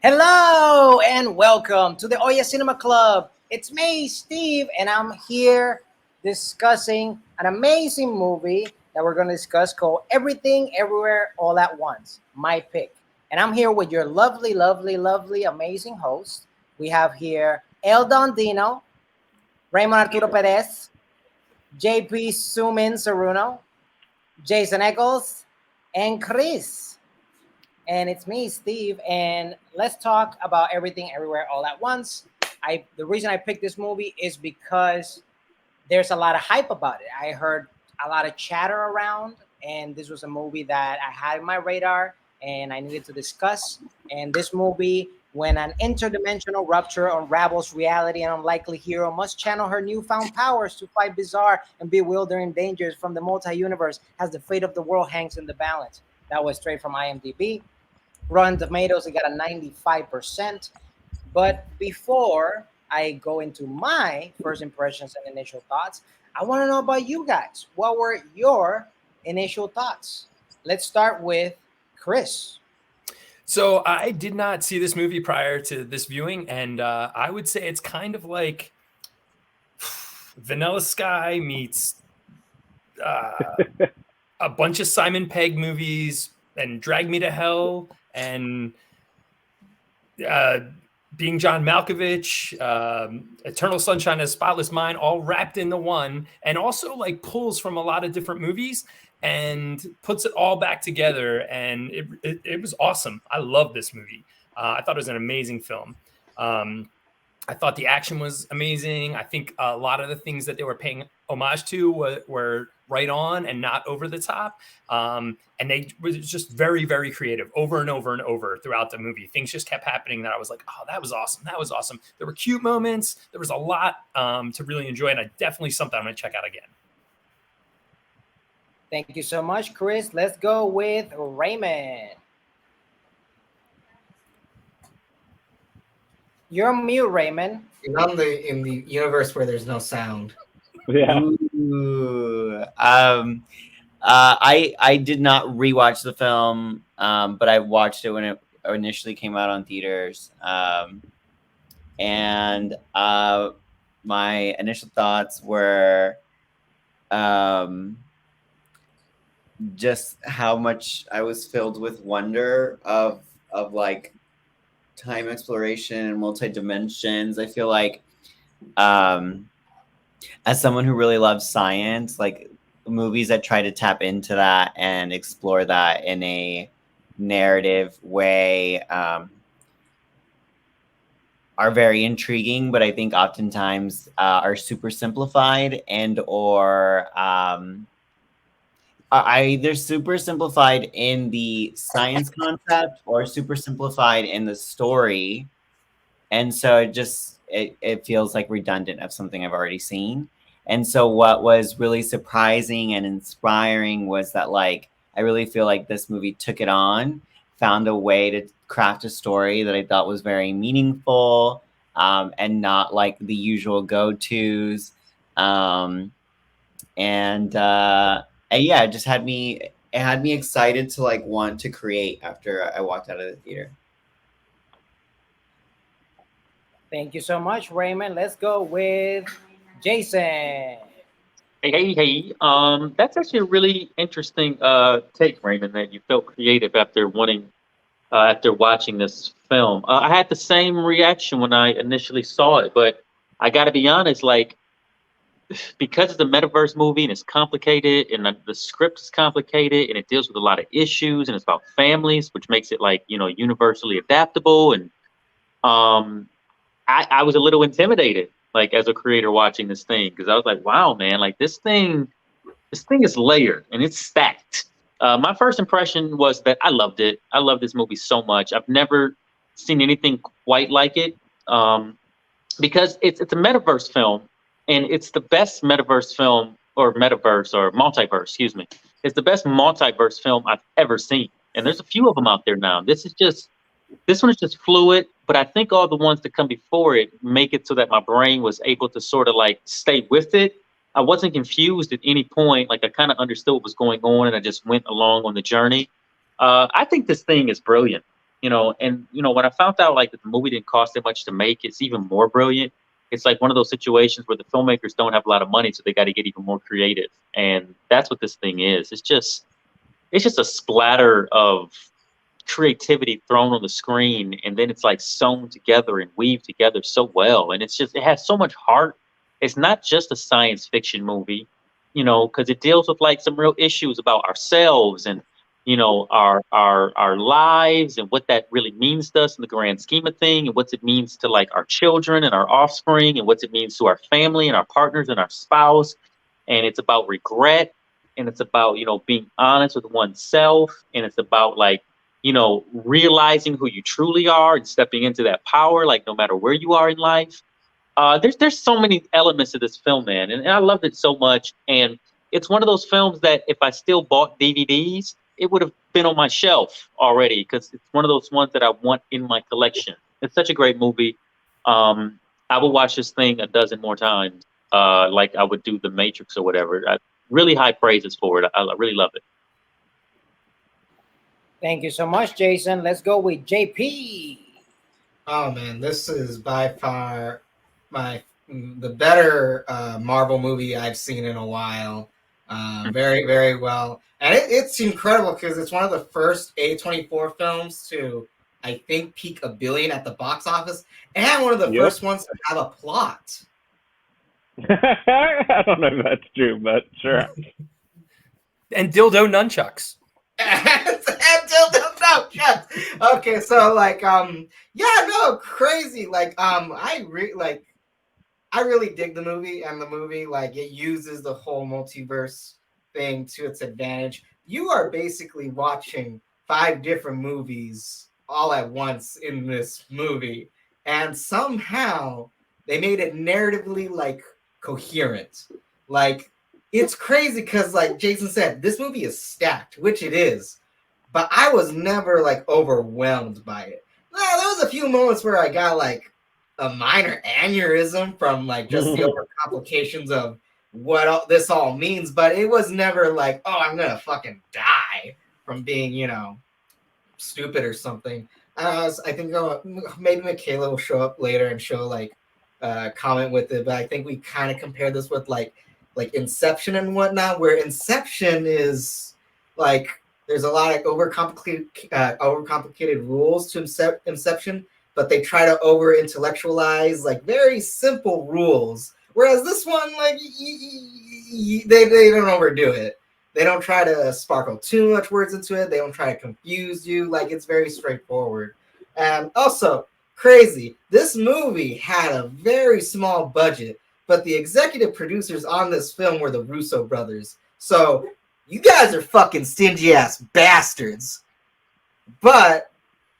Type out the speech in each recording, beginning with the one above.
Hello and welcome to the Oya Cinema Club. It's me, Steve, and I'm here discussing an amazing movie that we're going to discuss called Everything Everywhere All at Once, my pick. And I'm here with your lovely, lovely, lovely, amazing host. We have here El Dondino, Raymond Arturo Perez, JP Sumin Saruno, Jason Eccles, and Chris. And it's me, Steve, and let's talk about Everything Everywhere All at Once. The reason I picked this movie is because there's a lot of hype about it. I heard a lot of chatter around, and this was a movie that I had in my radar and I needed to discuss. And this movie, when an interdimensional rupture unravels reality, an unlikely hero must channel her newfound powers to fight bizarre and bewildering dangers from the multi-universe as the fate of the world hangs in the balance. That was straight from IMDb. Rotten Tomatoes, it got a 95%. But before I go into my first impressions and initial thoughts, I want to know about you guys. What were your initial thoughts? Let's start with Chris. So I did not see this movie prior to this viewing, and I would say it's kind of like Vanilla Sky meets a bunch of Simon Pegg movies and Drag Me to Hell and Being John Malkovich, Eternal Sunshine of the Spotless Mind, all wrapped into one, and also like pulls from a lot of different movies and puts it all back together. And it was awesome. I love this movie. I thought it was an amazing film. I thought the action was amazing. I think a lot of the things that they were paying homage to were right on and not over the top. And they was just very, very creative over and over and over throughout the movie. Things just kept happening that I was like, oh, that was awesome. That was awesome. There were cute moments. There was a lot to really enjoy. And definitely something I'm going to check out again. Thank you so much, Chris. Let's go with Raymond. You're mute, Raymond. In the universe where there's no sound. Yeah. Ooh. I did not rewatch the film, but I watched it when it initially came out on theaters. And my initial thoughts were just how much I was filled with wonder of like time exploration and multi-dimensions. I feel like as someone who really loves science, like movies that try to tap into that and explore that in a narrative way are very intriguing, but I think oftentimes are super simplified and or are either super simplified in the science concept or super simplified in the story. And so it feels like redundant of something I've already seen. And so what was really surprising and inspiring was that like I really feel like this movie took it on, found a way to craft a story that I thought was very meaningful and not like the usual go-tos. And yeah, it had me excited to like want to create after I walked out of the theater. Thank you so much, Raymond. Let's go with Jason. Hey. That's actually a really interesting take, Raymond, that you felt creative after watching this film. I had the same reaction when I initially saw it, but I got to be honest, like, because it's a metaverse movie and it's complicated and the script is complicated and it deals with a lot of issues and it's about families, which makes it like, universally adaptable. And I was a little intimidated, like as a creator watching this thing, because I was like, wow, man, like this thing is layered and it's stacked. My first impression was that I loved it. I love this movie so much. I've never seen anything quite like it because it's a metaverse film. And it's the best metaverse film or multiverse, excuse me. It's the best multiverse film I've ever seen. And there's a few of them out there now. This one is just fluid, but I think all the ones that come before it make it so that my brain was able to sort of like stay with it. I wasn't confused at any point. Like I kind of understood what was going on and I just went along on the journey. I think this thing is brilliant. And when I found out like that the movie didn't cost that much to make, it's even more brilliant. It's like one of those situations where the filmmakers don't have a lot of money, so they got to get even more creative, and that's what this thing is. It's just a splatter of creativity thrown on the screen, and then it's like sewn together and weaved together so well, and it has so much heart. It's not just a science fiction movie, because it deals with like some real issues about ourselves and our lives and what that really means to us in the grand scheme of thing, and what it means to like our children and our offspring, and what it means to our family and our partners and our spouse. And it's about regret, and it's about being honest with oneself, and it's about like realizing who you truly are and stepping into that power, like no matter where you are in life. There's so many elements to this film, man, and I loved it so much. And it's one of those films that if I still bought DVDs, it would have been on my shelf already, because it's one of those ones that I want in my collection. It's such a great movie. I will watch this thing a dozen more times, like I would do The Matrix or whatever. Really high praises for it. I really love it. Thank you so much, Jason. Let's go with JP. Oh man, this is by far the better Marvel movie I've seen in a while. Very, very well, and it's incredible because it's one of the first A24 films to, I think, peak $1 billion at the box office, and one of the first ones to have a plot. I don't know if that's true, but sure. And dildo nunchucks. Okay, so like crazy. Like I really dig the movie, and the movie like it uses the whole multiverse thing to its advantage. You are basically watching 5 different movies all at once in this movie, and somehow they made it narratively like coherent. Like it's crazy because, like Jason said, this movie is stacked, which it is, but I was never like overwhelmed by it. Well, there was a few moments where I got like a minor aneurysm from like just the overcomplications of what this all means, but it was never like, oh, I'm gonna fucking die from being, stupid or something. I think maybe Michaela will show up later and show like comment with it, but I think we kind of compare this with like Inception and whatnot, where Inception is like there's a lot of overcomplicated rules to Inception, but they try to over intellectualize like very simple rules. Whereas this one, like they don't overdo it. They don't try to sparkle too much words into it. They don't try to confuse you. Like it's very straightforward. And also crazy, this movie had a very small budget, but the executive producers on this film were the Russo brothers. So you guys are fucking stingy ass bastards. But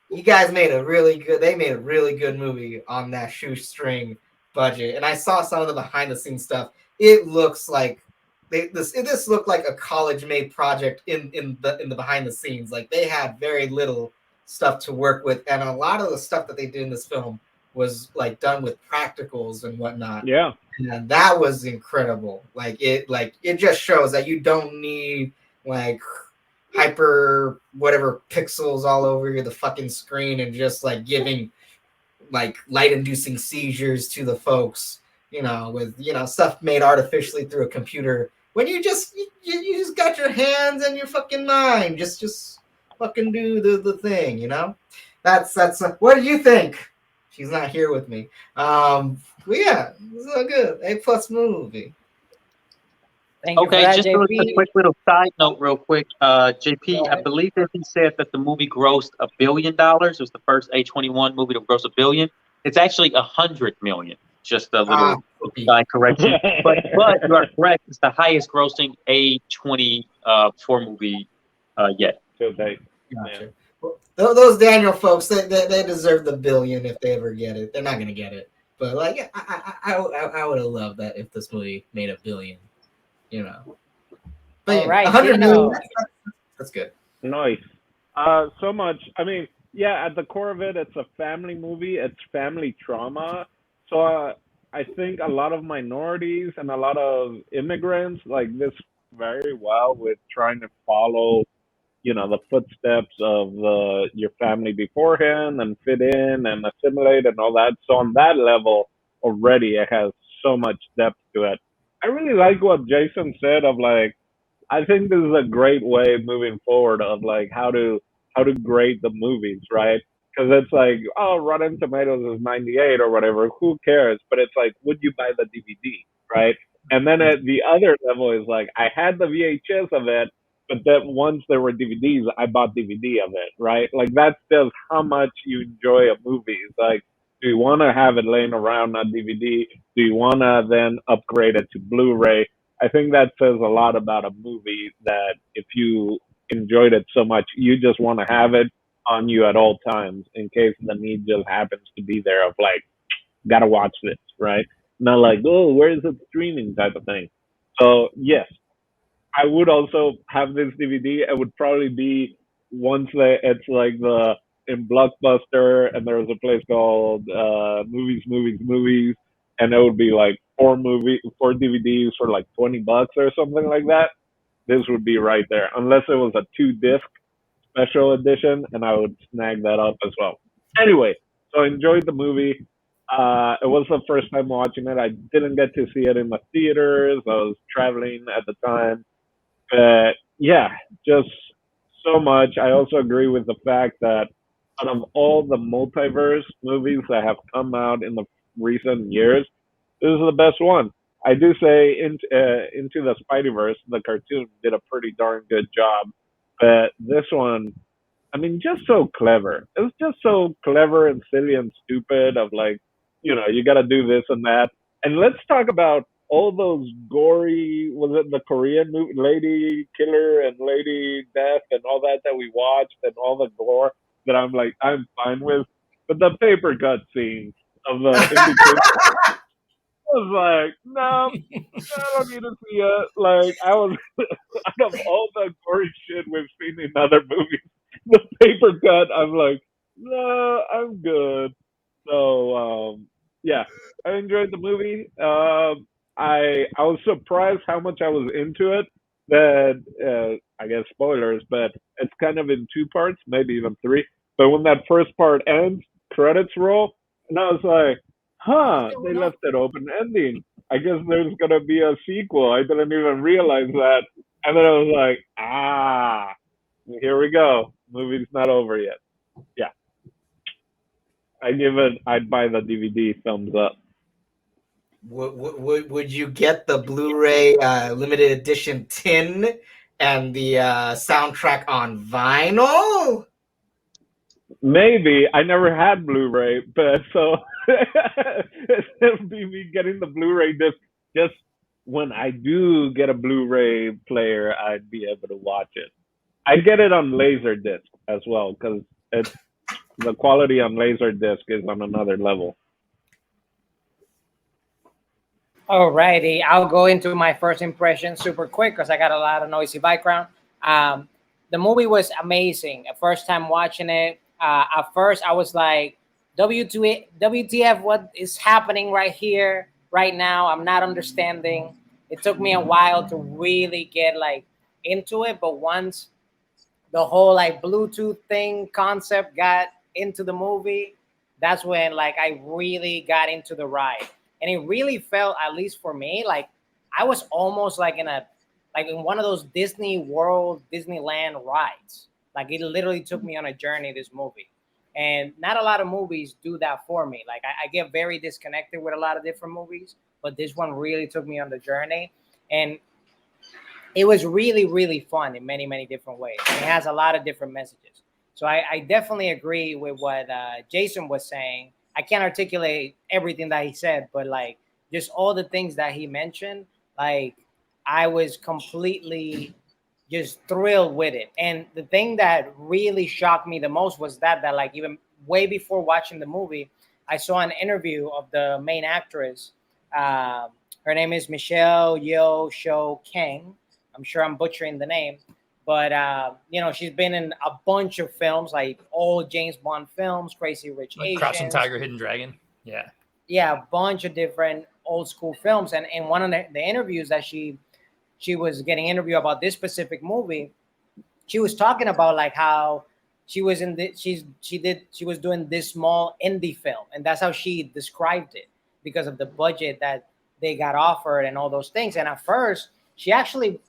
you guys made a really good movie on that shoestring budget. And I saw some of the behind the scenes stuff. It looks like this looked like a college made project in the behind the scenes. Like they had very little stuff to work with, and a lot of the stuff that they did in this film was like done with practicals and whatnot. Yeah. And that was incredible. It just shows that you don't need like hyper whatever pixels all over the fucking screen and just like giving like light inducing seizures to the folks, with stuff made artificially through a computer, when you just got your hands and your fucking mind. Just fucking do the thing, That's what do you think? She's not here with me. But yeah, it's so good. A+ movie. Thank you for that, just JP. a quick little side note, real quick. JP, I believe that he said that the movie grossed $1 billion. It was the first A21 movie to gross $1 billion. It's actually $100 million. Just a little side correction. But you are correct. It's the highest grossing A24 movie yet. Okay. Gotcha. Well, those Daniel folks, they deserve the $1 billion if they ever get it. They're not gonna get it, but like I would have loved that if this movie made $1 billion. But All right, 100 million. That's good. Nice. So much. I mean, yeah, at the core of it, it's a family movie. It's family trauma. So I think a lot of minorities and a lot of immigrants like this very well with trying to follow the footsteps of your family beforehand and fit in and assimilate and all that. So on that level, already it has so much depth to it. I really like what Jason said of like, I think this is a great way moving forward of like how to grade the movies, right? Because it's like, oh, Rotten Tomatoes is 98 or whatever. Who cares? But it's like, would you buy the DVD, right? And then at the other level is like, I had the VHS of it, but then once there were DVDs, I bought DVD of it, right? Like that says how much you enjoy a movie. It's like, do you want to have it laying around on DVD? Do you want to then upgrade it to Blu-ray? I think that says a lot about a movie that if you enjoyed it so much, you just want to have it on you at all times in case the need just happens to be there of like, gotta watch this, right? Not like, oh, where is it streaming type of thing. So yes, I would also have this DVD. It would probably be once it's like the in Blockbuster, and there was a place called Movies, and it would be like four DVDs for like $20 or something like that. This would be right there, unless it was a 2 disc special edition, and I would snag that up as well. Anyway, so I enjoyed the movie. It was the first time watching it. I didn't get to see it in the theaters. I was traveling at the time. But yeah, just so much. I also agree with the fact that out of all the multiverse movies that have come out in the recent years, this is the best one. I do say Into the Spideyverse, the cartoon did a pretty darn good job, but this one, I mean, just so clever. It's just so clever and silly and stupid. Of like, you got to do this and that. And let's talk about all those gory. Was it the Korean movie, Lady Killer and Lady Death and all that we watched and all the gore that I'm fine with. But the paper cut scenes of the in between, I was like, no, I don't need to see it. Like I was out of all the gory shit we've seen in other movies, the paper cut, I'm like, no, I'm good. So yeah, I enjoyed the movie. I was surprised how much I was into it. That I guess spoilers, but it's kind of in 2 parts, maybe even 3. But when that first part ends, credits roll, and I was like, huh, they left it open ending. I guess there's gonna be a sequel. I didn't even realize that, and then I was like, ah, here we go. Movie's not over yet. Yeah, I'd buy the DVD. Thumbs up. Would you get the Blu-ray limited edition tin and the soundtrack on vinyl? Maybe I never had Blu-ray, but so it'll be me getting the Blu-ray disc. Just when I do get a Blu-ray player, I'd be able to watch it. I get it on Laserdisc as well because it's the quality on Laserdisc is on another level. Alrighty, I'll go into my first impression super quick because I got a lot of noisy background. The movie was amazing. First time watching it, at first I was like, WTF, what is happening right here, right now? I'm not understanding. It took me a while to really get like into it, but once the whole like Bluetooth thing concept got into the movie, that's when like I really got into the ride. And it really felt, at least for me, like I was almost like in one of those Disney World, Disneyland rides. Like it literally took me on a journey, this movie. And not a lot of movies do that for me. Like I get very disconnected with a lot of different movies, but this one really took me on the journey. And it was really, really fun in many, many different ways. And it has a lot of different messages. So I definitely agree with what Jason was saying. I can't articulate everything that he said, but like just all the things that he mentioned, like I was completely just thrilled with it. And the thing that really shocked me the most was that like even way before watching the movie, I saw an interview of the main actress. Her name is Michelle Yeoh Kang. I'm sure I'm butchering the name, but she's been in a bunch of films, like all James Bond films, Crazy Rich Like Asians, Crouching Tiger, Hidden Dragon. Yeah, a bunch of different old school films. And in one of the interviews that she was getting interviewed about this specific movie, she was talking about like how she was in the she was doing this small indie film, and that's how she described it because of the budget that they got offered and all those things. And at first, she actually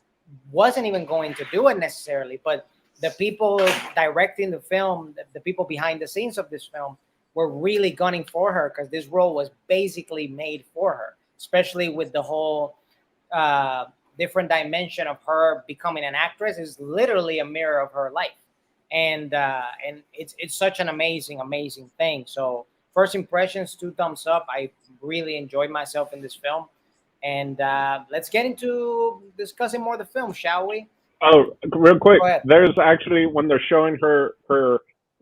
wasn't even going to do it necessarily, but the people directing the film, the people behind the scenes of this film, were really gunning for her because this role was basically made for her, especially with the whole different dimension of her becoming an actress. Is literally a mirror of her life, and it's such an amazing thing. So first impressions, 2 thumbs up. I really enjoyed myself in this film, and let's get into discussing more of the film, shall we? Oh, real quick, Go ahead. there's actually when they're showing her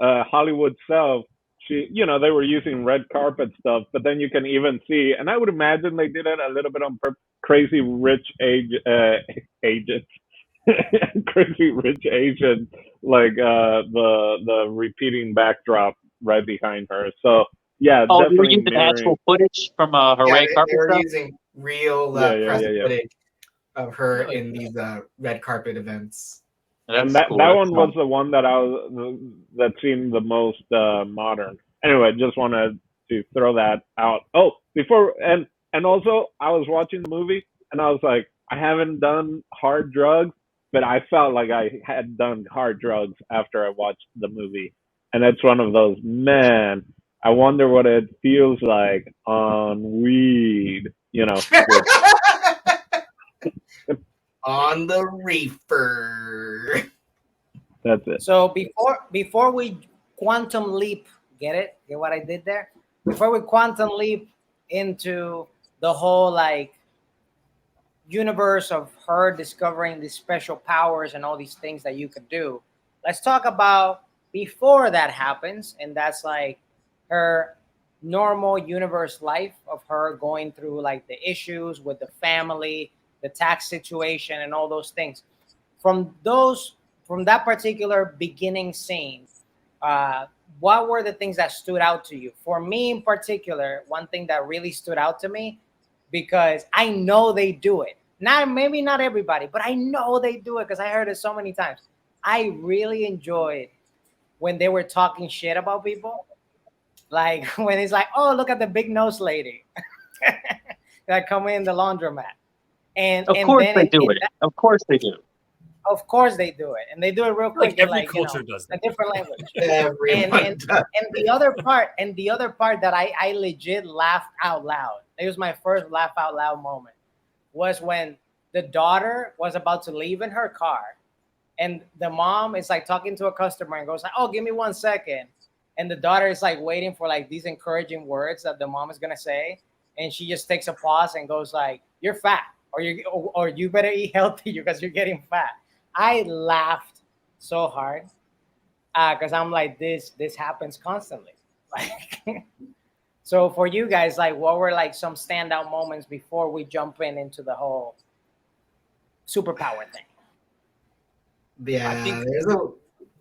Hollywood self, they were using red carpet stuff, but then you can even see, and I would imagine they did it a little bit on crazy rich agents, crazy rich Asian, like the repeating backdrop right behind her. So yeah, Oh, they were definitely using actual footage from her Yeah, red they carpet were stuff? using real press footage of her in these red carpet events. And That's that cool. that That's one cool. was the one that seemed the most modern. Anyway, just wanted to throw that out. Oh, before and also I was watching the movie and I was like, I haven't done hard drugs, but I felt like I had done hard drugs after I watched the movie. And it's one of those, man, I wonder what it feels like on weed, On the reefer. That's it. So before we quantum leap, get what I did there? Before we quantum leap into the whole like universe of her discovering these special powers and all these things that you could do, let's talk about before that happens, and that's like her normal universe life of her going through like the issues with the family, the tax situation, and all those things. From that particular beginning scene, what were the things that stood out to you? For me in particular, one thing that really stood out to me, because I know they do it. Maybe not everybody, but I know they do it because I heard it so many times. I really enjoyed when they were talking shit about people. Like when it's like, oh, look at the big nose lady that come in the laundromat. Of course they do it. Of course they do. Of course they do it, and they do it real quick. Like every like, culture does a that. different language. Everyone and does. the other part that I legit laughed out loud. It was my first laugh out loud moment. Was when the daughter was about to leave in her car, and the mom is like talking to a customer and goes like, "Oh, give me 1 second," and the daughter is like waiting for like these encouraging words that the mom is gonna say, and she just takes a pause and goes like, "You're fat." Or you better eat healthy because you're getting fat. I laughed so hard because I'm like, this happens constantly. Like, so for you guys, like, what were like some standout moments before we jump into the whole superpower thing? Yeah, I think- there's a.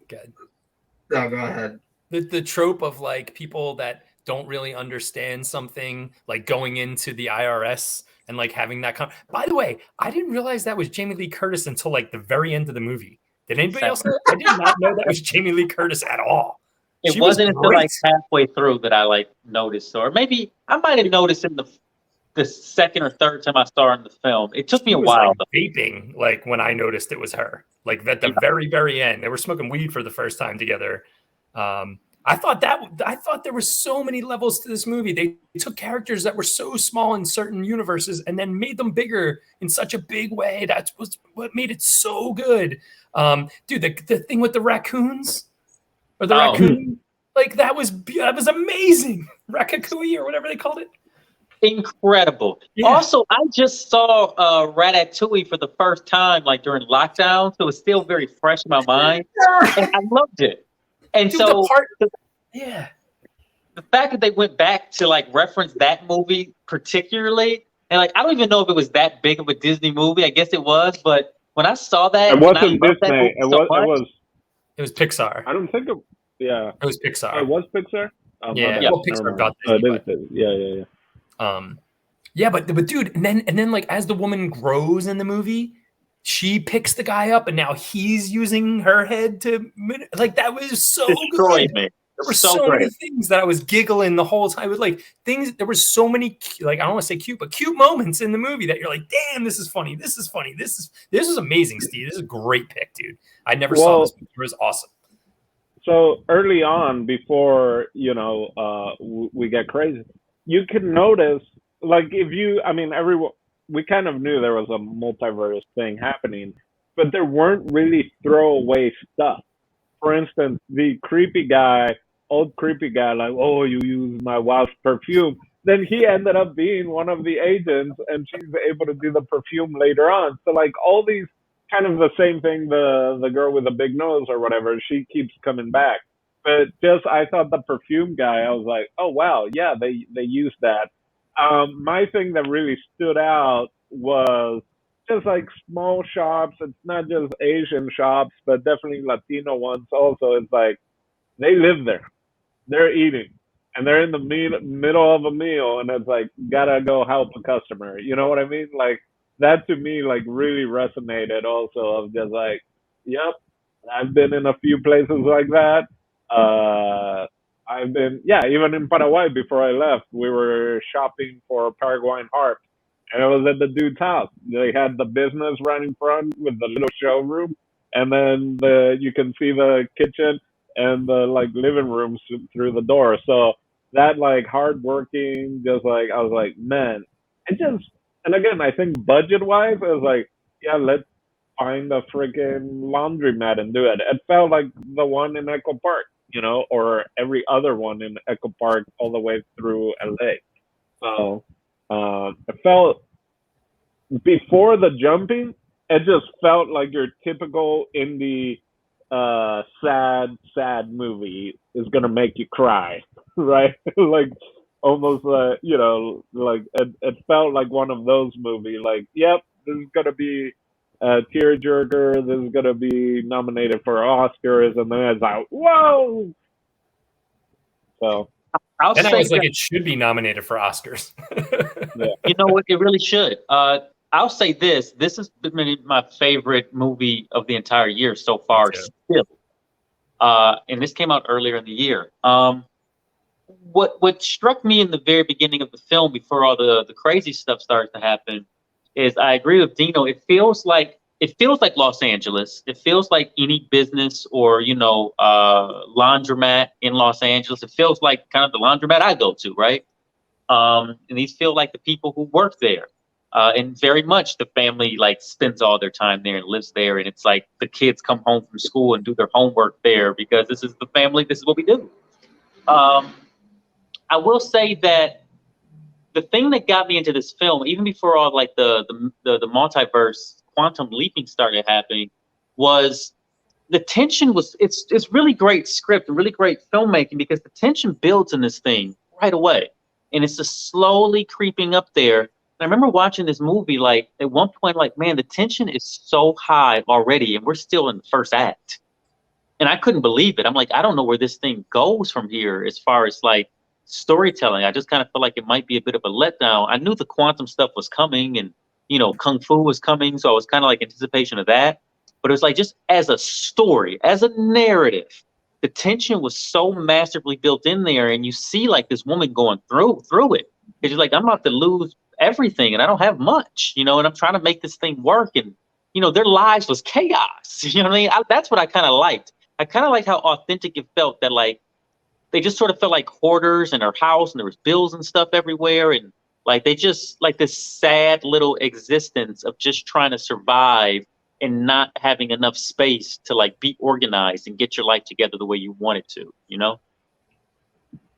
Good. No, go ahead. The trope of like people that don't really understand something, like going into the IRS and like having that by the way, I didn't realize that was Jamie Lee Curtis until like the very end of the movie. Did anybody else know? I did not know that was Jamie Lee Curtis at all. It wasn't until like halfway through that I like noticed, or maybe I might have noticed in the second or third time I saw her in the film. It took me a while. Like vaping, like when I noticed it was her. Like at the very end, they were smoking weed for the first time together. I thought there were so many levels to this movie. They took characters that were so small in certain universes and then made them bigger in such a big way. That's what made it so good. Dude, the thing with the raccoons or the raccoon, like that was amazing. Ratatouille or whatever they called it. Incredible. Yeah. Also, I just saw Ratatouille for the first time, like during lockdown, so it's still very fresh in my mind, and I loved it. And dude, so, the fact that they went back to like reference that movie particularly, and like I don't even know if it was that big of a Disney movie. I guess it was, but when I saw that, it wasn't Disney. It was Pixar. I don't think it. Yeah, it was Pixar. It was Pixar. Well, Pixar got Disney. Yeah. But dude, and then like as the woman grows in the movie, she picks the guy up and now he's using her head to like that was so Destroyed good. me. There were So so many great. things that I was giggling the whole time. It was like things. There were so many like I don't want to say cute, but cute moments in the movie that you're like, damn, this is funny. This is funny. This is amazing, Steve. This is a great pick, dude. I never saw this before. It was awesome. So early on, before we get crazy, you can notice, like, if you, I mean, everyone, we kind of knew there was a multiverse thing happening, but there weren't really throwaway stuff. For instance, the old creepy guy, like, oh, you use my wife's perfume. Then he ended up being one of the agents, and she's able to do the perfume later on. So, like, all these kind of the same thing, the girl with the big nose or whatever, she keeps coming back. But just, I thought the perfume guy, I was like, oh, wow, yeah, they used that. My thing that really stood out was just like small shops. It's not just Asian shops, but definitely Latino ones also. It's like they live there, they're eating, and they're in the middle of a meal, and it's like, gotta go help a customer. You know what I mean? Like, that to me, like, really resonated also, of just like, yep, I've been in a few places like that. I've been, yeah, even in Paraguay before I left, we were shopping for Paraguayan harp, and it was at the dude's house. They had the business right in front with the little showroom, and then you can see the kitchen and the like living rooms through the door. So that, like, hardworking, just like, I was like, man, it just, and again, I think budget wise, I was like, yeah, let's find a freaking laundromat and do it. It felt like the one in Echo Park, or every other one in Echo Park all the way through LA. So it felt, before the jumping, it just felt like your typical indie sad movie is gonna make you cry, right? Like, almost like it felt like one of those movies. Like, yep, this is gonna be a tearjerker. This is gonna be nominated for Oscars, and then it's like, whoa. So And I was like, it should be nominated for Oscars. yeah. You know what? It really should. I'll say this. This has been my favorite movie of the entire year so far still. And this came out earlier in the year. What struck me in the very beginning of the film, before all the crazy stuff started to happen, is I agree with Dino. It feels like Los Angeles. It feels like any business or laundromat in Los Angeles. It feels like kind of the laundromat I go to, right? And these feel like the people who work there. And very much the family, like, spends all their time there and lives there. And it's like the kids come home from school and do their homework there because this is the family. This is what we do. I will say that the thing that got me into this film, even before all like the multiverse quantum leaping started happening, was the tension. It's really great script and really great filmmaking, because the tension builds in this thing right away, and it's just slowly creeping up there. And I remember watching this movie, like, at one point, like, man, the tension is so high already, and we're still in the first act. And I couldn't believe it. I'm like, I don't know where this thing goes from here as far as, like, storytelling. I just kind of felt like it might be a bit of a letdown. I knew the quantum stuff was coming, and, Kung Fu was coming, so I was kind of like anticipation of that. But it was like, just as a story, as a narrative, the tension was so masterfully built in there, and you see, like, this woman going through it. Because you're like, I'm about to lose everything, and I don't have much, and I'm trying to make this thing work, and their lives was chaos. You know what I mean? That's what I kind of liked. I kind of liked how authentic it felt, that, like, they just sort of felt like hoarders in their house, and there was bills and stuff everywhere, and, like, they just, like, this sad little existence of just trying to survive and not having enough space to, like, be organized and get your life together the way you want it to,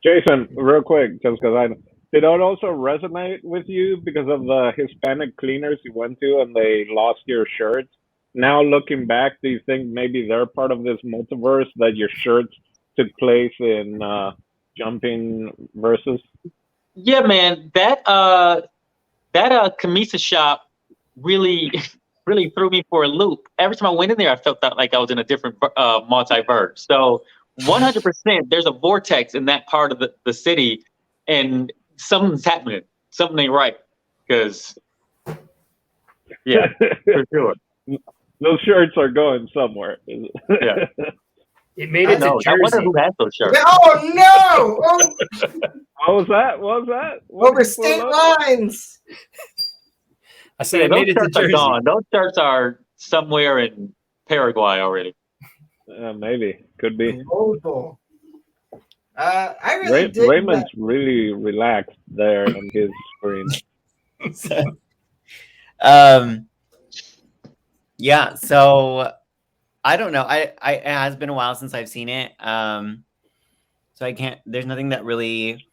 Jason, real quick, just because did it also resonate with you because of the Hispanic cleaners you went to and they lost your shirts? Now looking back, do you think maybe they're part of this multiverse, that your shirts took place in jumping verses? Yeah, man, that Camisa shop really really threw me for a loop. Every time I went in there, I felt like I was in a different multiverse. So 100%, there's a vortex in that part of the city, and something's happening. Something ain't right. Because, yeah, for sure. Those shirts are going somewhere. Yeah. It made I it to know. I wonder Jersey. who has those shirts. Oh no! Oh, What was that? What was that? What over did you pull state up? lines. I said Yeah, it those made it to shirts are Jersey. gone. Those shirts are somewhere in Paraguay already. Maybe. Could be. Global. I really did Raymond's really relaxed there on his screen. Yeah, so I don't know. It has been a while since I've seen it. So I can't. There's nothing that really,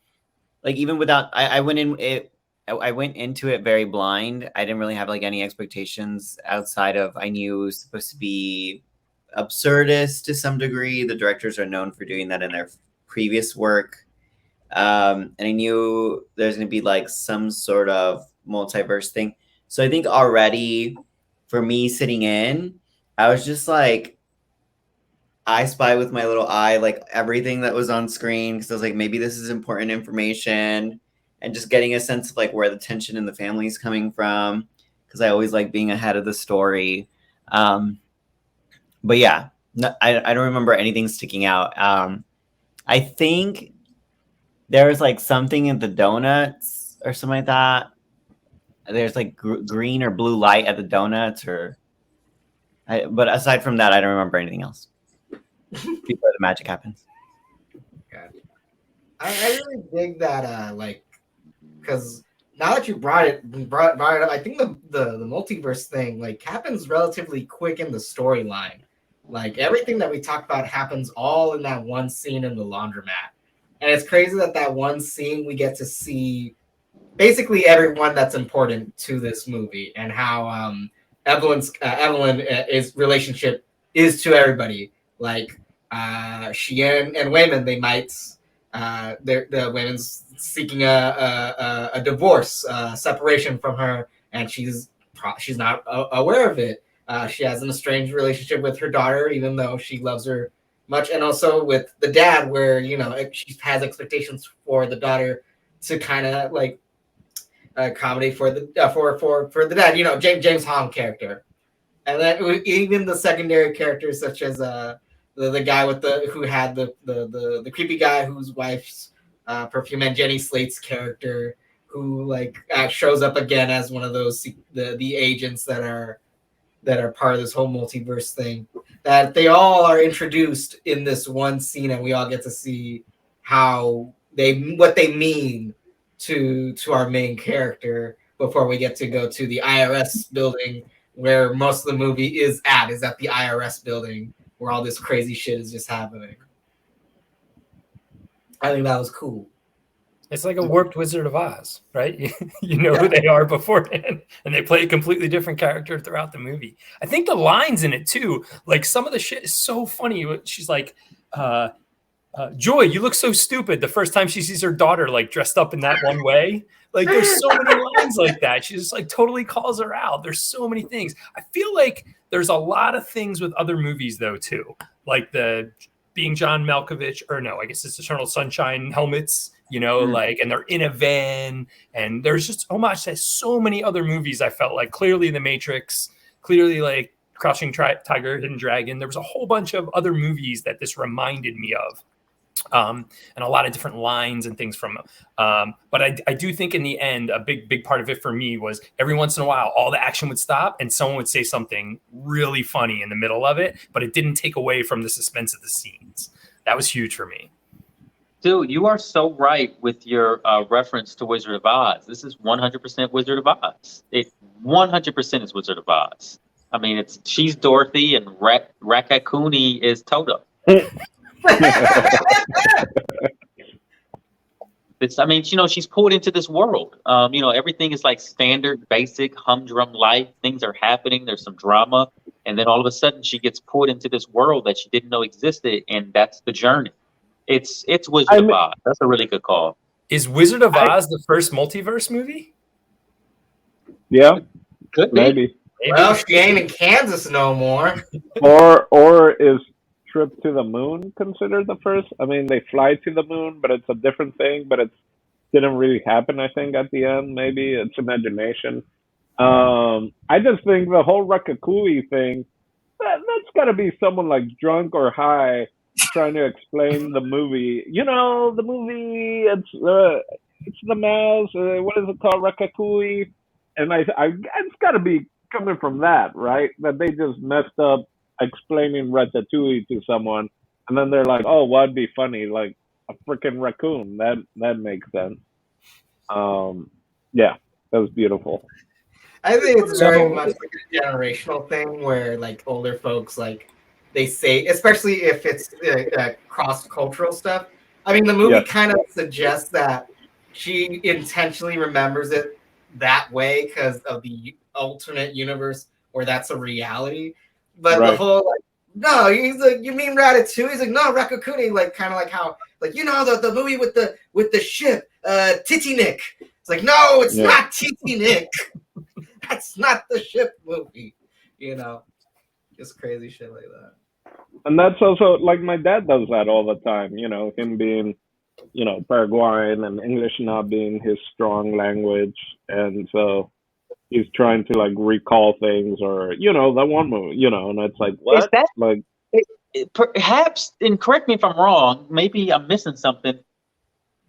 like, even without. I went in it. I went into it very blind. I didn't really have like any expectations outside of I knew it was supposed to be absurdist to some degree. The directors are known for doing that in their previous work. And I knew there's going to be like some sort of multiverse thing. So I think already for me sitting in, I was just like, I spy with my little eye, like everything that was on screen. Cause I was like, maybe this is important information, and just getting a sense of like where the tension in the family is coming from. Cause I always like being ahead of the story. But yeah, I don't remember anything sticking out. I think there was like something in the donuts or something like that. There's like green or blue light at the donuts, but aside from that, I don't remember anything else. Before the magic happens. I really dig that, because now that you brought it up, I think the multiverse thing like happens relatively quick in the storyline. Like everything that we talked about happens all in that one scene in the laundromat, and it's crazy that one scene we get to see basically everyone that's important to this movie and how Evelyn's relationship is to everybody. Like she and Wayman, they might the Wayman's seeking a divorce, separation from her, and she's not aware of it. She has an estranged relationship with her daughter, even though she loves her much, and also with the dad, where she has expectations for the daughter to kind of like accommodate for the for the dad. James Hong character, and then even the secondary characters such as the guy with who had the creepy guy whose wife's perfume, and Jenny Slate's character who shows up again as one of those the agents that are part of this whole multiverse thing. That they all are introduced in this one scene, and we all get to see what they mean to our main character before we get to go to the IRS building where most of the movie is at the IRS building where all this crazy shit is just happening. I think that was cool. It's like a warped Wizard of Oz, right? You know who they are beforehand, and they play a completely different character throughout the movie. I think the lines in it too, like some of the shit is so funny. She's like, Joy, you look so stupid the first time she sees her daughter like dressed up in that one way. Like there's so many lines like that. She just like totally calls her out. There's so many things. I feel like there's a lot of things with other movies though too, like the being John Malkovich, or no, I guess it's Eternal Sunshine helmets, like, and they're in a van, and there's just homage to so many other movies. I felt like clearly The Matrix, clearly like Crouching Tiger, Hidden Dragon. There was a whole bunch of other movies that this reminded me of. And a lot of different lines and things from but I do think in the end a big part of it for me was every once in a while all the action would stop and someone would say something really funny in the middle of it, but it didn't take away from the suspense of the scenes. That was huge for me. Dude, you are so right with your reference to Wizard of Oz. This is 100% Wizard of Oz. It 100% is Wizard of Oz. I mean, she's Dorothy and Raccacoonie is Toto. She's pulled into this world. Everything is like standard, basic, humdrum life. Things are happening. There's some drama. And then all of a sudden she gets pulled into this world that she didn't know existed. And that's the journey. It's Wizard of Oz. That's a really good call. Is Wizard of Oz the first multiverse movie? Yeah. Could be. Maybe. Well, she ain't in Kansas no more. Or is Trip to the Moon considered the first? I mean, they fly to the moon, but it's a different thing. But it didn't really happen. I think at the end, maybe it's imagination. I just think the whole Ratatouille thing, that's got to be someone like drunk or high trying to explain the movie. You know, the movie, it's the mouse, what is it called, Ratatouille? And it's got to be coming from that, right? That they just messed up explaining Ratatouille to someone, and then they're like, "Oh, what'd be funny? Like a freaking raccoon." That makes sense. Yeah, that was beautiful. I think it's very So much like a generational thing where like older folks like they say, especially if it's cross cultural stuff. I mean, the movie Yes. kind of suggests that she intentionally remembers it that way because of the alternate universe where that's a reality. But the Right. whole like, no, he's like, you mean Ratatouille? He's like, no, Ratatouille, like kind of like how like you know the movie with the ship, Titty Nick. It's like, no, it's Yeah. not Titty Nick. That's not the ship movie, you know, just crazy shit like that. And that's also like my dad does that all the time. You know, him being, Paraguayan and English not being his strong language, and so he's trying to like recall things or that one movie, and it's like Is what that like perhaps? And correct me if I'm wrong. Maybe I'm missing something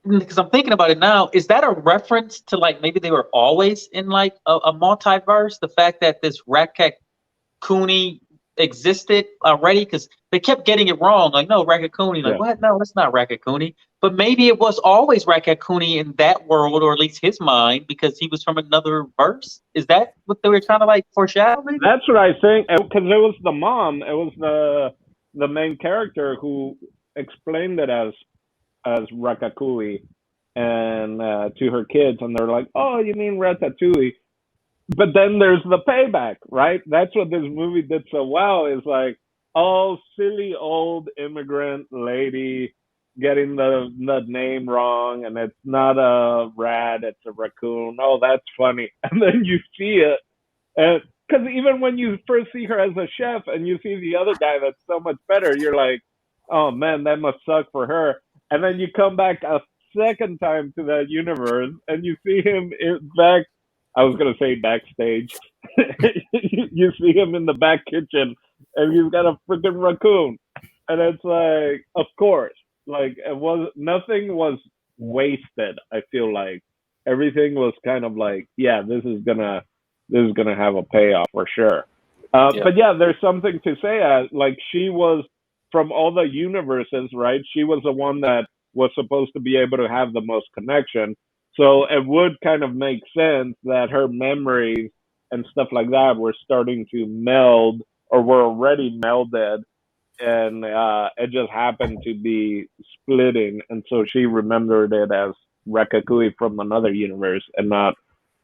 because I'm thinking about it now. Is that a reference to like maybe they were always in like a multiverse? The fact that this Cooney existed already because they kept getting it wrong. Like, no, Cooney. Like, yeah. what? No, it's not Cooney. But maybe it was always Cooney in that world, or at least his mind, because he was from another verse. Is that what they were trying to like foreshadow? Maybe? That's what I think, because it was the mom, it was the main character who explained it as Ratatouille and to her kids, and they're like, "Oh, you mean Ratatouille?" But then there's the payback, right? That's what this movie did so well. Is like, oh, silly old immigrant lady getting the name wrong, and it's not a rat, it's a raccoon. Oh, that's funny. And then you see it, and because even when you first see her as a chef, and you see the other guy that's so much better, you're like, oh man, that must suck for her. And then you come back a second time to that universe, and you see him back. I was gonna say backstage. You see him in the back kitchen, and he's got a freaking raccoon, and it's like, of course, like nothing was wasted. I feel like everything was kind of like, yeah, this is gonna have a payoff for sure. Yeah. But yeah, there's something to say. Like she was from all the universes, right? She was the one that was supposed to be able to have the most connection. So it would kind of make sense that her memories and stuff like that were starting to meld or were already melded, and it just happened to be splitting, and so she remembered it as Ratatouille from another universe and not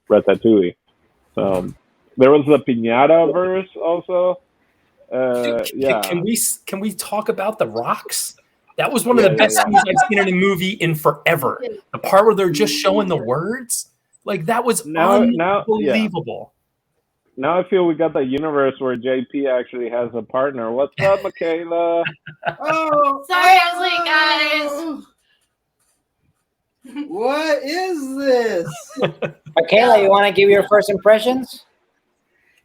Ratatouille. So there was the Pinata verse also. Can we talk about the rocks? That was one of Yeah, the yeah, best yeah. scenes I've seen in a movie in forever. The part where they're just showing the words, like that was Now, unbelievable. Now I feel we got the universe where JP actually has a partner. What's up, Michaela? Oh, Sorry, I was late, guys. what is this? Michaela, you want to give your first impressions?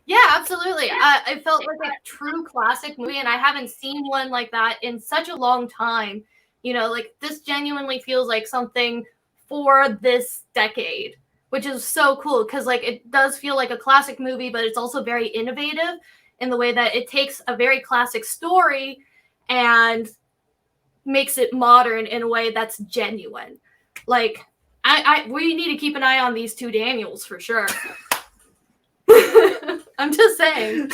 Yeah, absolutely. It felt like a true classic movie, and I haven't seen one like that in such a long time. Like this genuinely feels like something for this decade, which is so cool because like it does feel like a classic movie, but it's also very innovative in the way that it takes a very classic story and makes it modern in a way that's genuine. Like we need to keep an eye on these two Daniels for sure. I'm just saying.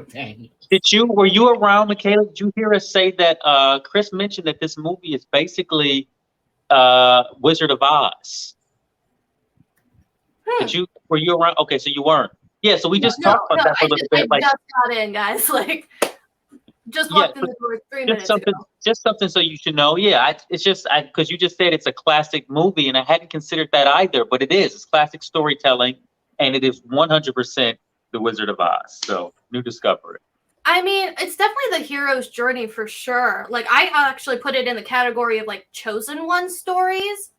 Dang. Were you around, Michaela? Did you hear us say that Chris mentioned that this movie is basically Wizard of Oz? Were you around? Okay, so you weren't. Yeah, so we just talked about that for a little bit. I just got in, guys. Like, just walked in the door 3 minutes ago. Just something so you should know. Yeah, it's just because you just said it's a classic movie, and I hadn't considered that either, but it is. It's classic storytelling, and it is 100% The Wizard of Oz. So, new discovery. I mean, it's definitely the hero's journey for sure. Like, I actually put it in the category of like chosen one stories,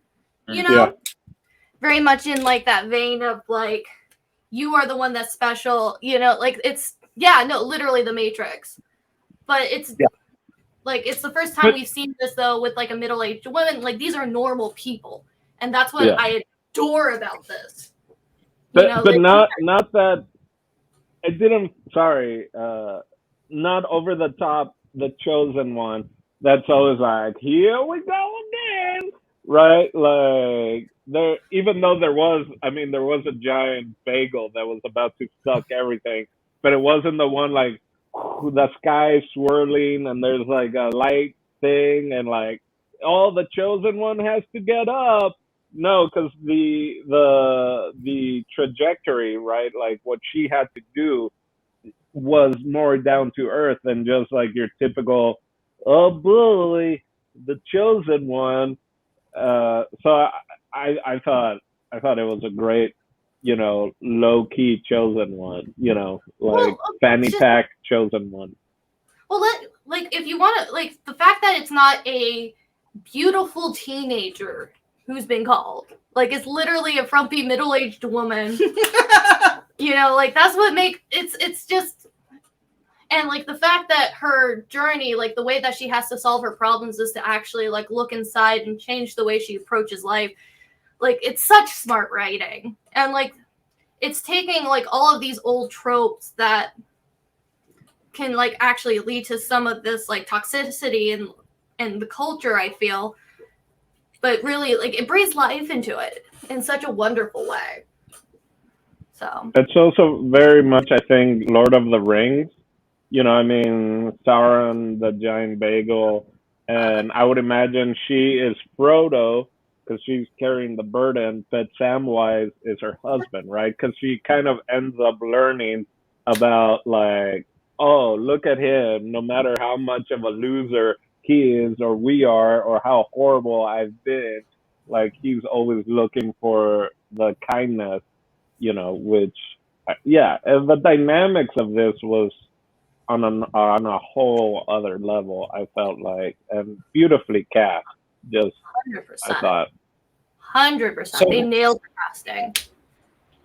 Yeah. very much in like that vein of like you are the one that's special, you know, like it's literally the Matrix. But it's like it's the first time we've seen this though with like a middle-aged woman. Like these are normal people, and that's what I adore about this. But not that it didn't. Sorry, not over the top. The chosen one. That's always like, here we go again, right? Like there, even though there was a giant bagel that was about to suck everything, but it wasn't the one like the sky swirling and there's like a light thing and like all the chosen one has to get up. No, because the trajectory, right? Like what she had to do was more down to earth than just like your typical, oh boy, the chosen one. So I thought it was a great, low key chosen one, like fanny pack chosen one. Well, like if you want to, like the fact that it's not a beautiful teenager who's been called, like it's literally a frumpy middle-aged woman. Like that's what it's just, and like the fact that her journey, like the way that she has to solve her problems is to actually like look inside and change the way she approaches life. Like it's such smart writing, and like it's taking like all of these old tropes that can like actually lead to some of this like toxicity and the culture, I feel, but really like it breathes life into it in such a wonderful way. So it's also very much, I think, Lord of the Rings. Sauron, the giant bagel, and I would imagine she is Frodo because she's carrying the burden, but Samwise is her husband, right? Because she kind of ends up learning about like, oh, look at him. No matter how much of a loser he is, or we are, or how horrible I've been, like he's always looking for the kindness. Which, and the dynamics of this was on a whole other level. I felt like, and beautifully cast. Just 100%. I thought 100%. They nailed the casting.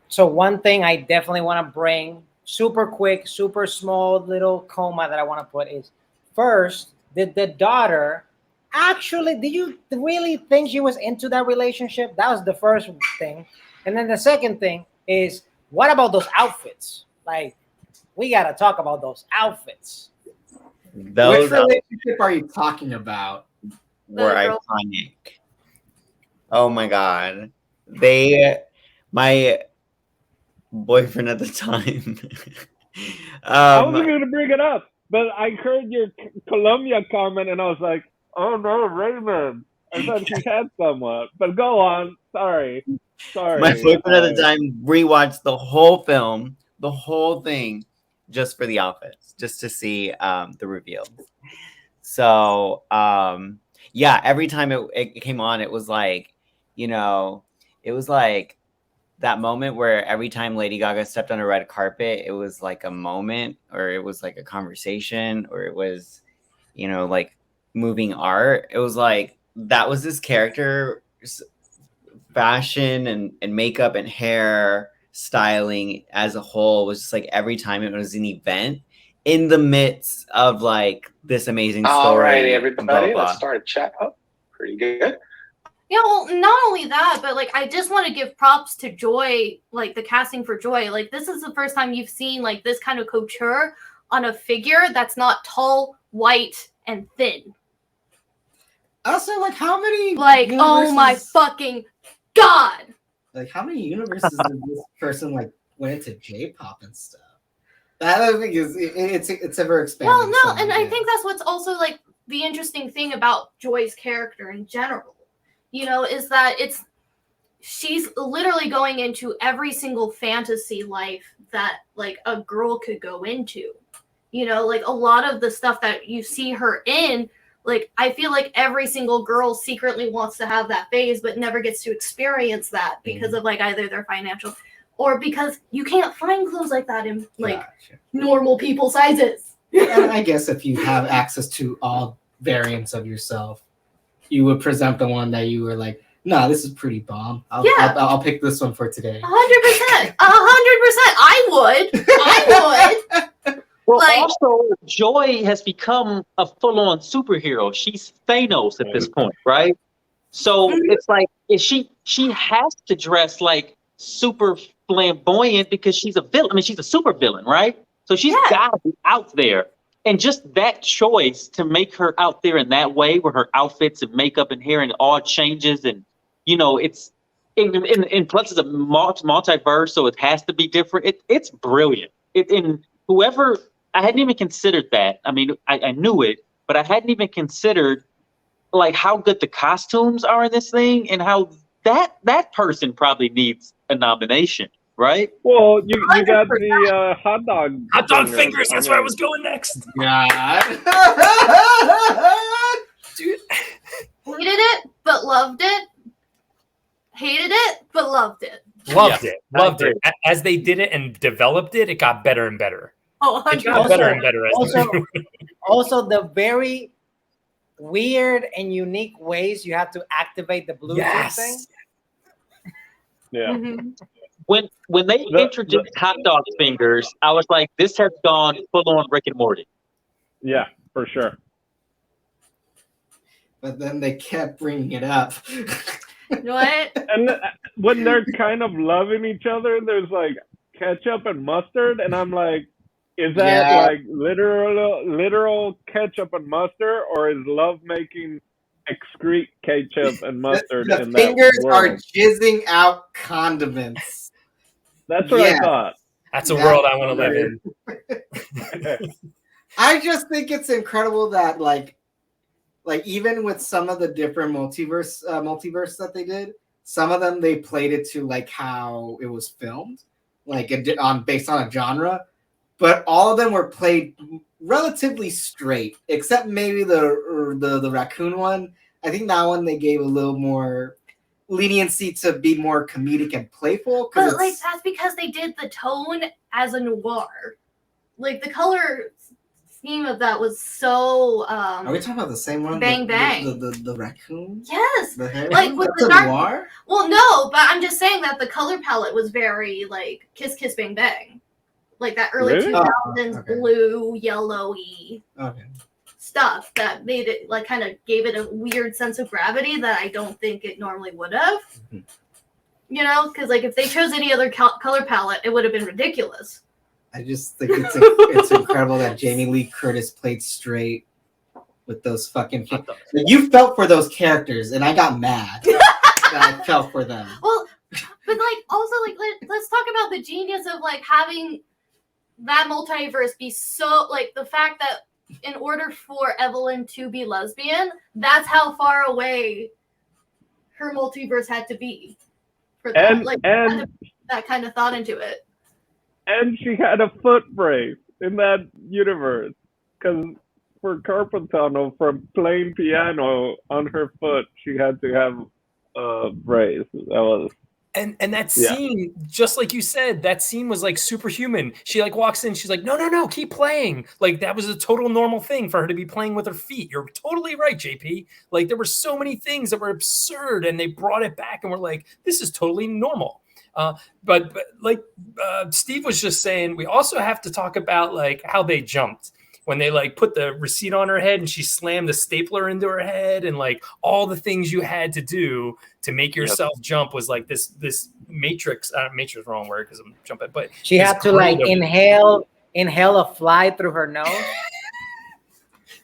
So one thing I definitely want to bring, super quick, super small little coma that I want to put is first, did the daughter actually? Did you really think she was into that relationship? That was the first thing, and then the second thing is, what about those outfits? Like, we gotta talk about those outfits. Which relationship are you talking about? Were iconic. Oh my god. My boyfriend at the time. I wasn't going to bring it up, but I heard your Colombia comment and I was like, oh no, Raymond. I thought he had someone, but go on. Sorry. My boyfriend at the time rewatched the whole film, the whole thing, just for the outfits, just to see the reveals. So every time it came on, it was like, it was like that moment where every time Lady Gaga stepped on a red carpet, it was like a moment, or it was like a conversation, or it was, like moving art. It was like that was this character. Fashion and makeup and hair styling as a whole was just like every time it was an event in the midst of like this amazing story. All right, everybody, let's start a chat up. Pretty good. Yeah, well, not only that, but like I just want to give props to Joy, like the casting for Joy. Like this is the first time you've seen like this kind of couture on a figure that's not tall, white, and thin. Also, like how many oh my fucking God! Like how many universes did this person like went into J-pop and stuff? That I think is it's ever expanding. Well, no, and I think that's what's also like the interesting thing about Joy's character in general, is that she's literally going into every single fantasy life that like a girl could go into. Like a lot of the stuff that you see her in. Like, I feel like every single girl secretly wants to have that phase, but never gets to experience that because of, like, either their financial or because you can't find clothes like that in, like, normal people sizes. And I guess if you have access to all variants of yourself, you would present the one that you were, like, No, this is pretty bomb. I'll pick this one for today. 100%. 100%. I would. Well, Like- also, Joy has become a full-on superhero. She's Thanos at this point, right? So it's like she has to dress like super flamboyant because she's a villain. I mean, she's a super villain, right? So she's got to be out there. And just that choice to make her out there in that way, where her outfits and makeup and hair and all changes, and it's and plus it's a multiverse, so it has to be different. It's brilliant. And whoever, I hadn't even considered that. I mean, I knew it, but I hadn't even considered like how good the costumes are in this thing, and how that person probably needs a nomination. Right? Well, you got the hot dog fingers. That's where I was going next. God. Dude. Hated it, but loved it. Hated it, but loved it. Loved it. As they did it and developed it, it got better and better. Oh, It got better and better. Also, the very weird and unique ways you have to activate the Bluetooth thing. Yeah. Mm-hmm. When they introduced hot dog fingers, I was like, this has gone full on Rick and Morty. Yeah, for sure. But then they kept bringing it up. What? And when they're kind of loving each other, there's like ketchup and mustard, and I'm like, is that like literal ketchup and mustard, or is love making excrete ketchup and mustard the in fingers that are world? jizzing out condiments. That's what I thought. That's a world I want to live in. I just think it's incredible that like even with some of the different multiverse that they did, some of them they played it to like how it was filmed, like based on a genre, but all of them were played relatively straight, except maybe the raccoon one. I think that one they gave a little more leniency to be more comedic and playful. But like that's because they did the tone as a noir. Like the color scheme of that was so. Are we talking about the same one? Bang bang. The raccoon. Yes. The hair. Like with That's the dark. noir? Well, no, but I'm just saying that the color palette was very like kiss kiss bang bang, like that early Really? 2000s Okay. blue yellowy Okay. stuff that made it like kind of gave it a weird sense of gravity that I don't think it normally would have. Mhm. You know, because like if they chose any other color palette, it would have been ridiculous. I just think it's incredible that Jamie Lee Curtis played straight with those fucking. You felt for those characters, and I got mad that I felt for them. Well, but like also like let's talk about the genius of like having that multiverse be so like the fact that in order for Evelyn to be lesbian, that's how far away her multiverse had to be for that. And- like and- had to put that kind of thought into it. And she had a foot brace in that universe. Because for carpal tunnel, from playing piano on her foot, she had to have a brace. That was... And that scene, just like you said, that scene was like superhuman. She like walks in, she's like, no, keep playing. Like that was a total normal thing for her to be playing with her feet. You're totally right, JP. Like there were so many things that were absurd, and they brought it back, and we're like, this is totally normal. But like Steve was just saying, we also have to talk about like how they jumped when they like put the receipt on her head and she slammed the stapler into her head, and like all the things you had to do to make yourself jump was like this matrix. Matrix is the wrong word because I'm jumping, but She had to like inhale a fly through her nose.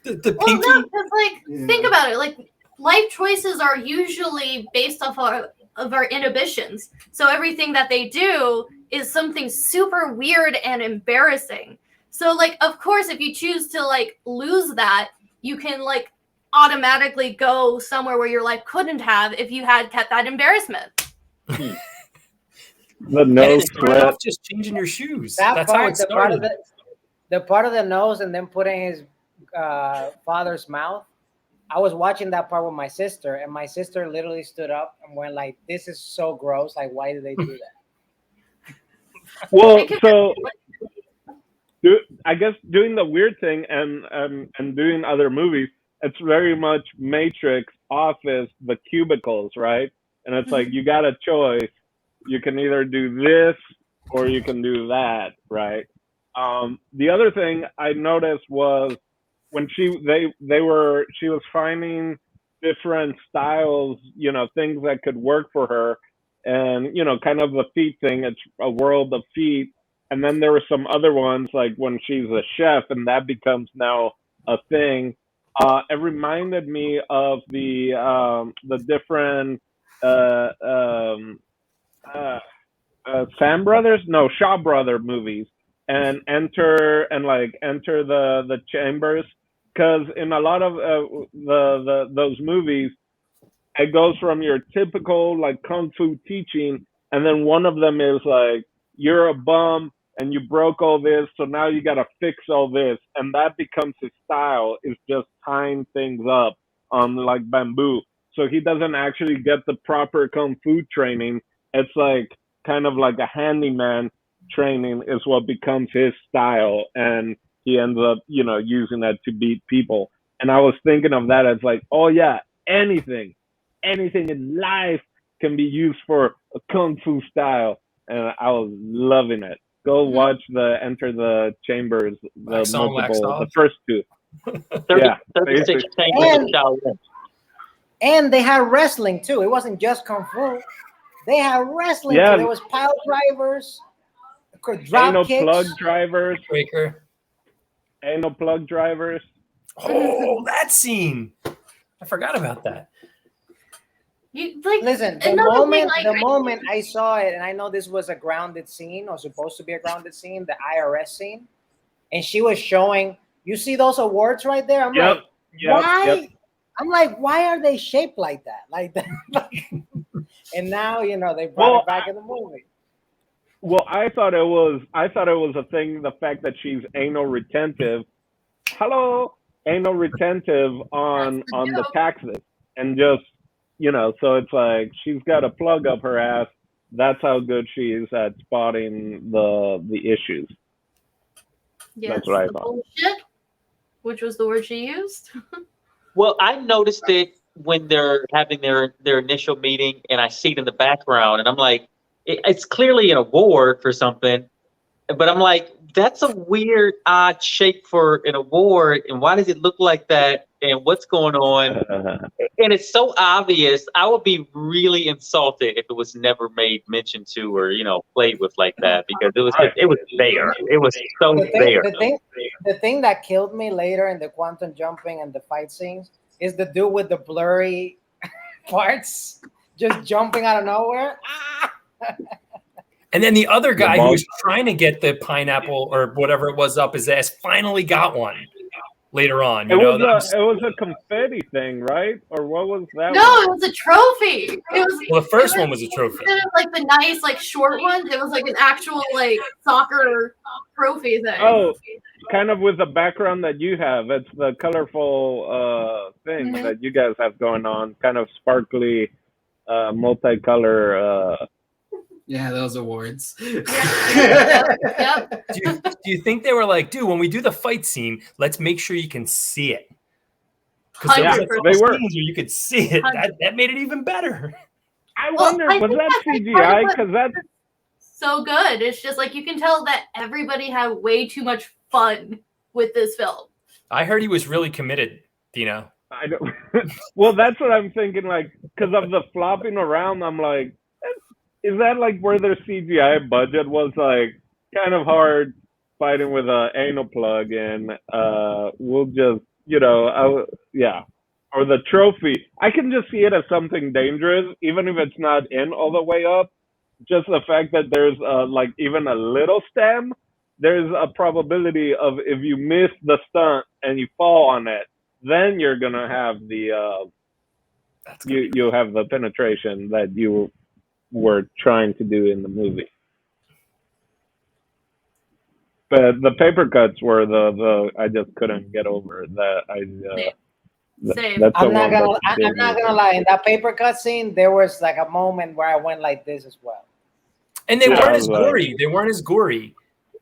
the Well, pinky. no, because like think about it. Like life choices are usually based off of our inhibitions. So everything that they do is something super weird and embarrassing. So like, of course, if you choose to like lose that, you can like automatically go somewhere where your life couldn't have if you had kept that embarrassment. The And nose it started sweat. off just changing your shoes. That That's part, how it the part of started. the part of the nose, and then putting his father's mouth. I was watching that part with my sister, and my sister literally stood up and went like, "This is so gross! Like, why did they do that?" Well, so I guess doing the weird thing and doing other movies, it's very much Matrix, Office, the cubicles, right? and it's like you got a choice. You can either do this or you can do that, right? The other thing I noticed was when she was finding different styles, things that could work for her, and kind of the feet thing. It's a world of feet, and then there were some other ones like when she's a chef, and that becomes now a thing. It reminded me of the different Shaw Brother movies, and enter the chambers, because in a lot of those movies, it goes from your typical like kung fu teaching, and then one of them is like, you're a bum and you broke all this, so now you got to fix all this, and that becomes his style, is just tying things up on like bamboo. So he doesn't actually get the proper kung fu training. It's like kind of like a handyman training is what becomes his style, and he ends up using that to beat people. And I was thinking of that as like, oh yeah, anything in life can be used for a kung fu style, and I was loving it. Go watch the Enter the Chambers, the first two. 36 Chambers. And they had wrestling too. It wasn't just kung fu. They had wrestling too. There was pile drivers, drop kicks, plug drivers, breaker, anal plug drivers. Oh, that scene! I forgot about that. Listen, the moment I saw it, and I know this was a grounded scene, or supposed to be a grounded scene, the IRS scene, and she was showing. You see those awards right there? I'm like, why? Yep. I'm like, why are they shaped like that? Like that. And now they brought it back in the movie. Well, I thought it was a thing. The fact that she's anal retentive. Hello, anal retentive on the taxes, and just so it's like she's got a plug up her ass. That's how good she is at spotting the issues. Yes, that's what I thought. Bullshit, which was the word she used. Well, I noticed it when they're having their initial meeting, and I see it in the background, and I'm like, it's clearly an award for something, but I'm like, that's a weird, odd shape for an award, and why does it look like that, and what's going on? And it's so obvious. I would be really insulted if it was never made mention to or played with like that, because it was there. It was so there. The thing that killed me later in the quantum jumping and the fight scenes is the dude with the blurry parts just jumping out of nowhere. And then the other guy who was trying to get the pineapple or whatever it was up his ass finally got one later on. It was a confetti thing, right? Or what was that? No, it was a trophy. The first one was a trophy. Instead of like the nice short ones, it was like an actual soccer trophy thing. Oh, kind of with the background that you have. It's the colorful thing that you guys have going on, kind of sparkly, multicolor. Yeah, those awards. Yep. Do you think they were like, dude, when we do the fight scene, let's make sure you can see it? Because they were. Scenes where you could see it. That made it even better. I wonder, was that CGI? Because that's so good. It's just you can tell that everybody had way too much fun with this film. I heard he was really committed, Dino. I don't. Well, that's what I'm thinking. Because of the flopping around, I'm like, is that where their CGI budget was kind of hard fighting with an anal plug, and we'll just or the trophy. I can just see it as something dangerous, even if it's not in all the way up. Just the fact that there's even a little stem, there's a probability of if you miss the stunt and you fall on it, then you're gonna have the you'll have the penetration that you were trying to do in the movie. But the paper cuts were the I just couldn't get over that. Same. I'm not gonna lie. In that paper cut scene, there was a moment where I went like this as well. And they weren't as gory. They weren't as gory.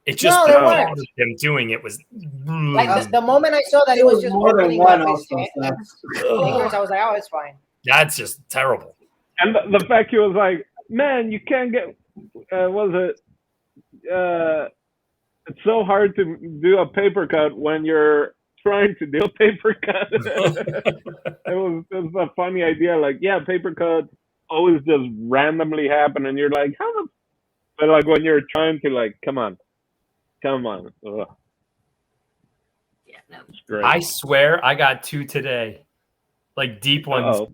It just them doing it was the moment I saw that it was just opening up his fingers, I was like, oh, it's fine. That's just terrible. And the fact he was like, man, you can't get, it's so hard to do a paper cut when you're trying to do a paper cut. it was a funny idea. Like, yeah, paper cuts always just randomly happen, and you're like, how the? But like when you're trying to like, come on. Ugh. Yeah, no. It's great. I swear I got 2 today, like deep ones.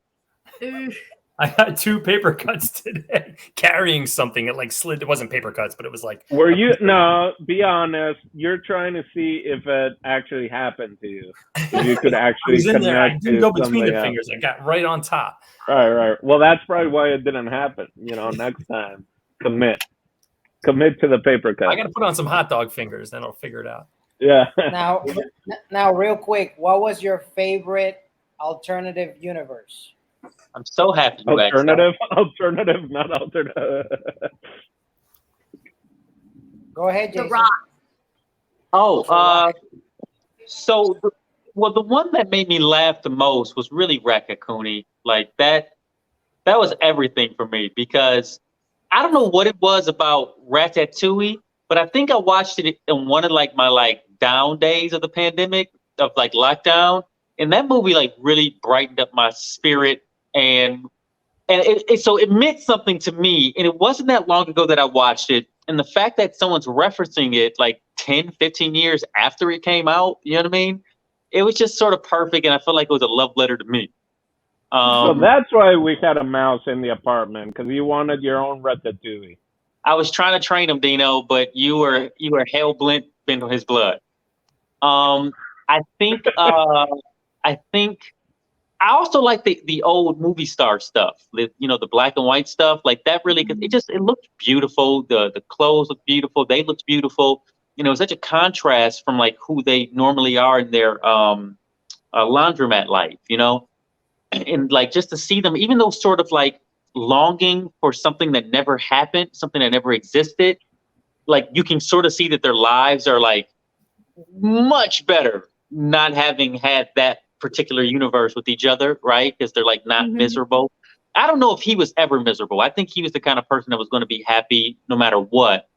Oof. I got 2 paper cuts today, carrying something. It like slid. It wasn't paper cuts, but it was like. Were you? No, be honest. You're trying to see if it actually happened to you. If you could actually I connect I didn't go between the else. fingers. I got right on top. Right. Well, that's probably why it didn't happen. Next time, commit to the paper cut. I got to put on some hot dog fingers, then I'll figure it out. Yeah. Now, real quick, what was your favorite alternative universe? I'm so happy you asked that. Alternative, not alternative. Go ahead, Jason. The Rock. Oh, so the one that made me laugh the most was really Raccacoonie. Like that was everything for me, because I don't know what it was about Ratatouille, but I think I watched it in one of like my down days of the pandemic, of like lockdown, and that movie like really brightened up my spirit, and so it meant something to me. And it wasn't that long ago that I watched it, and the fact that someone's referencing it like 10, 15 years after it came out, you know what I mean? It was just sort of perfect, and I felt like it was a love letter to me. So that's why we had a mouse in the apartment, because you wanted your own Ratatouille. I was trying to train him, Dino, but you were hell bent on his blood. I think I also like the old movie star stuff, the black and white stuff, like that. Really, it looked beautiful. The clothes looked beautiful. They looked beautiful. It was such a contrast from like who they normally are in their laundromat life, and like just to see them, even though sort of like longing for something that never happened, something that never existed, like you can sort of see that their lives are like much better not having had that particular universe with each other, right? Because they're like not miserable. I don't know if he was ever miserable. I think he was the kind of person that was going to be happy no matter what.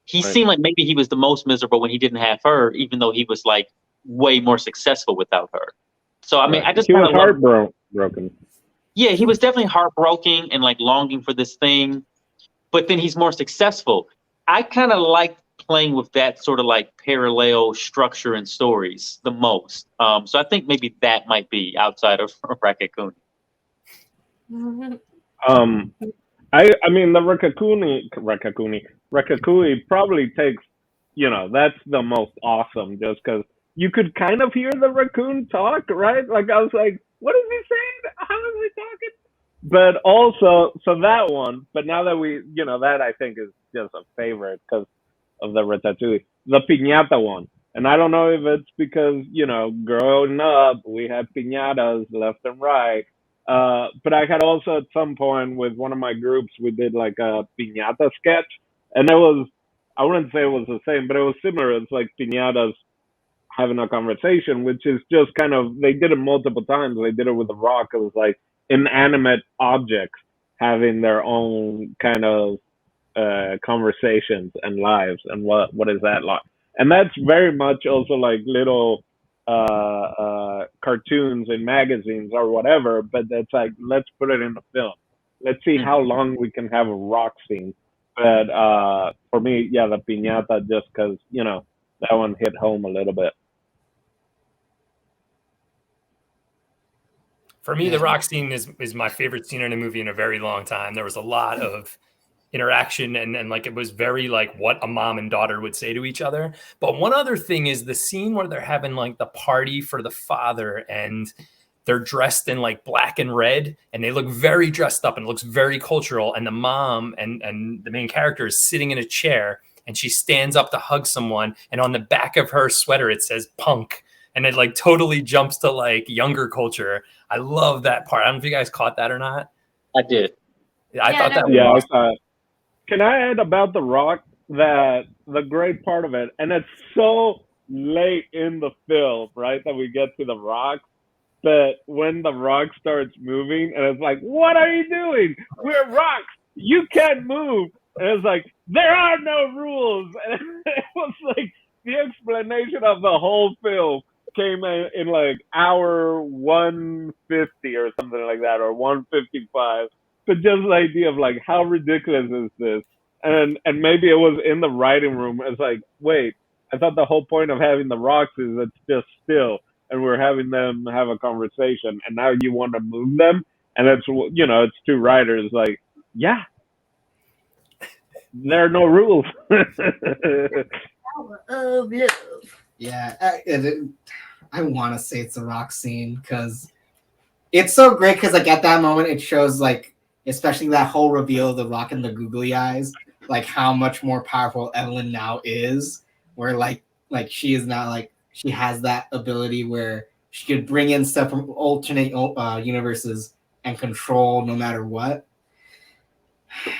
He seemed like maybe he was the most miserable when he didn't have her, even though he was like way more successful without her. So I mean, I just he was heartbroken. Yeah, he was definitely heartbroken and like longing for this thing, but then he's more successful. I kind of like playing with that sort of like parallel structure in stories the most. So I think maybe that might be outside of Raccacoonie. I mean the Raccacoonie probably takes, that's the most awesome, just because you could kind of hear the raccoon talk, right? Like I was like, what is he saying? How is he talking? But also, so that one, but now that we, that I think is just a favorite because of the Ratatouille, the piñata one. And I don't know if it's because, growing up, we had piñatas left and right. But I had also at some point with one of my groups, we did like a piñata sketch. And I wouldn't say it was the same, but it was similar. It's like piñatas having a conversation, which is just kind of, they did it multiple times. They did it with The Rock. It was like inanimate objects having their own kind of conversations and lives, and what is that like? And that's very much also like little cartoons in magazines or whatever, but that's like, let's put it in the film. Let's see how long we can have a rock scene. But for me, yeah, the piñata, just because, that one hit home a little bit. For me, the rock scene is my favorite scene in a movie in a very long time. There was a lot of interaction and like it was very like what a mom and daughter would say to each other. But one other thing is the scene where they're having like the party for the father, and they're dressed in like black and red, and they look very dressed up, and it looks very cultural. And the mom and the main character is sitting in a chair, and she stands up to hug someone, and on the back of her sweater it says punk, and it like totally jumps to like younger culture. I love that part. I don't know if you guys caught that or not. I did. I thought that was awesome. I saw it. Can I add about The Rock that the great part of it, and it's so late in the film, right, that we get to The Rock, But when the rock starts moving, and it's like, what are you doing? We're rocks. You can't move. And it's like, there are no rules. And it was like the explanation of the whole film came in like hour 150 or something like that, or 155. But just the idea of like, how ridiculous is this? And maybe it was in the writing room. It's like, wait, I thought the whole point of having the rocks is it's just still, and we're having them have a conversation, and now you want to move them, and it's, you know, it's two writers like, yeah, there are no rules. Yeah, I want to say it's a rock scene because it's so great. Because like at that moment, it shows like, especially that whole reveal of the rock and the googly eyes, like how much more powerful Evelyn now is. Where like she is now like, she has that ability where she could bring in stuff from alternate universes and control no matter what.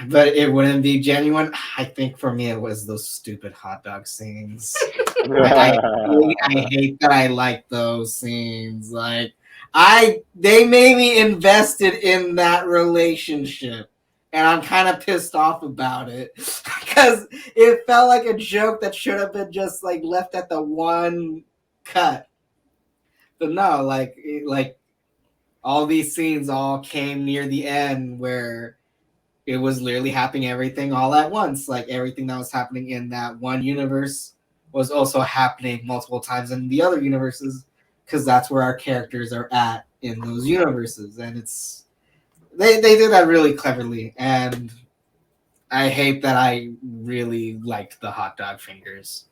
But it wouldn't be genuine. I think for me, it was those stupid hot dog scenes. I hate that I like those scenes. Like they made me invested in that relationship, and I'm kind of pissed off about it because it felt like a joke that should have been just like left at the one cut. But no, like all these scenes all came near the end where it was literally happening everything all at once. Like everything that was happening in that one universe was also happening multiple times in the other universes, because that's where our characters are at in those universes. And it's they do that really cleverly. And I hate that I really liked the hot dog fingers.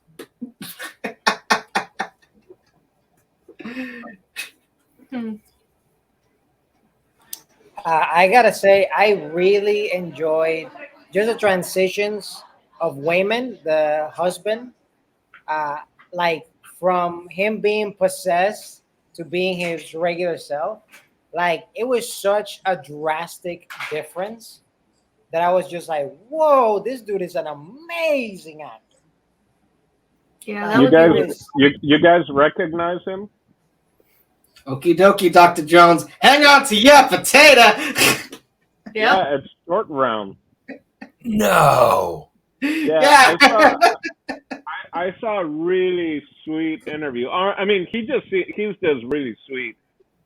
I gotta say, I really enjoyed just the transitions of Wayman, the husband, like from him being possessed to being his regular self. Like it was such a drastic difference that I was just like, "Whoa, this dude is an amazing actor." Yeah, that You would be guys, really you guys recognize him? Okie dokie, Dr. Jones. Hang on to your potato. Yeah, it's Short Round. No. Yeah. I saw a really sweet interview. I mean, he's just really sweet.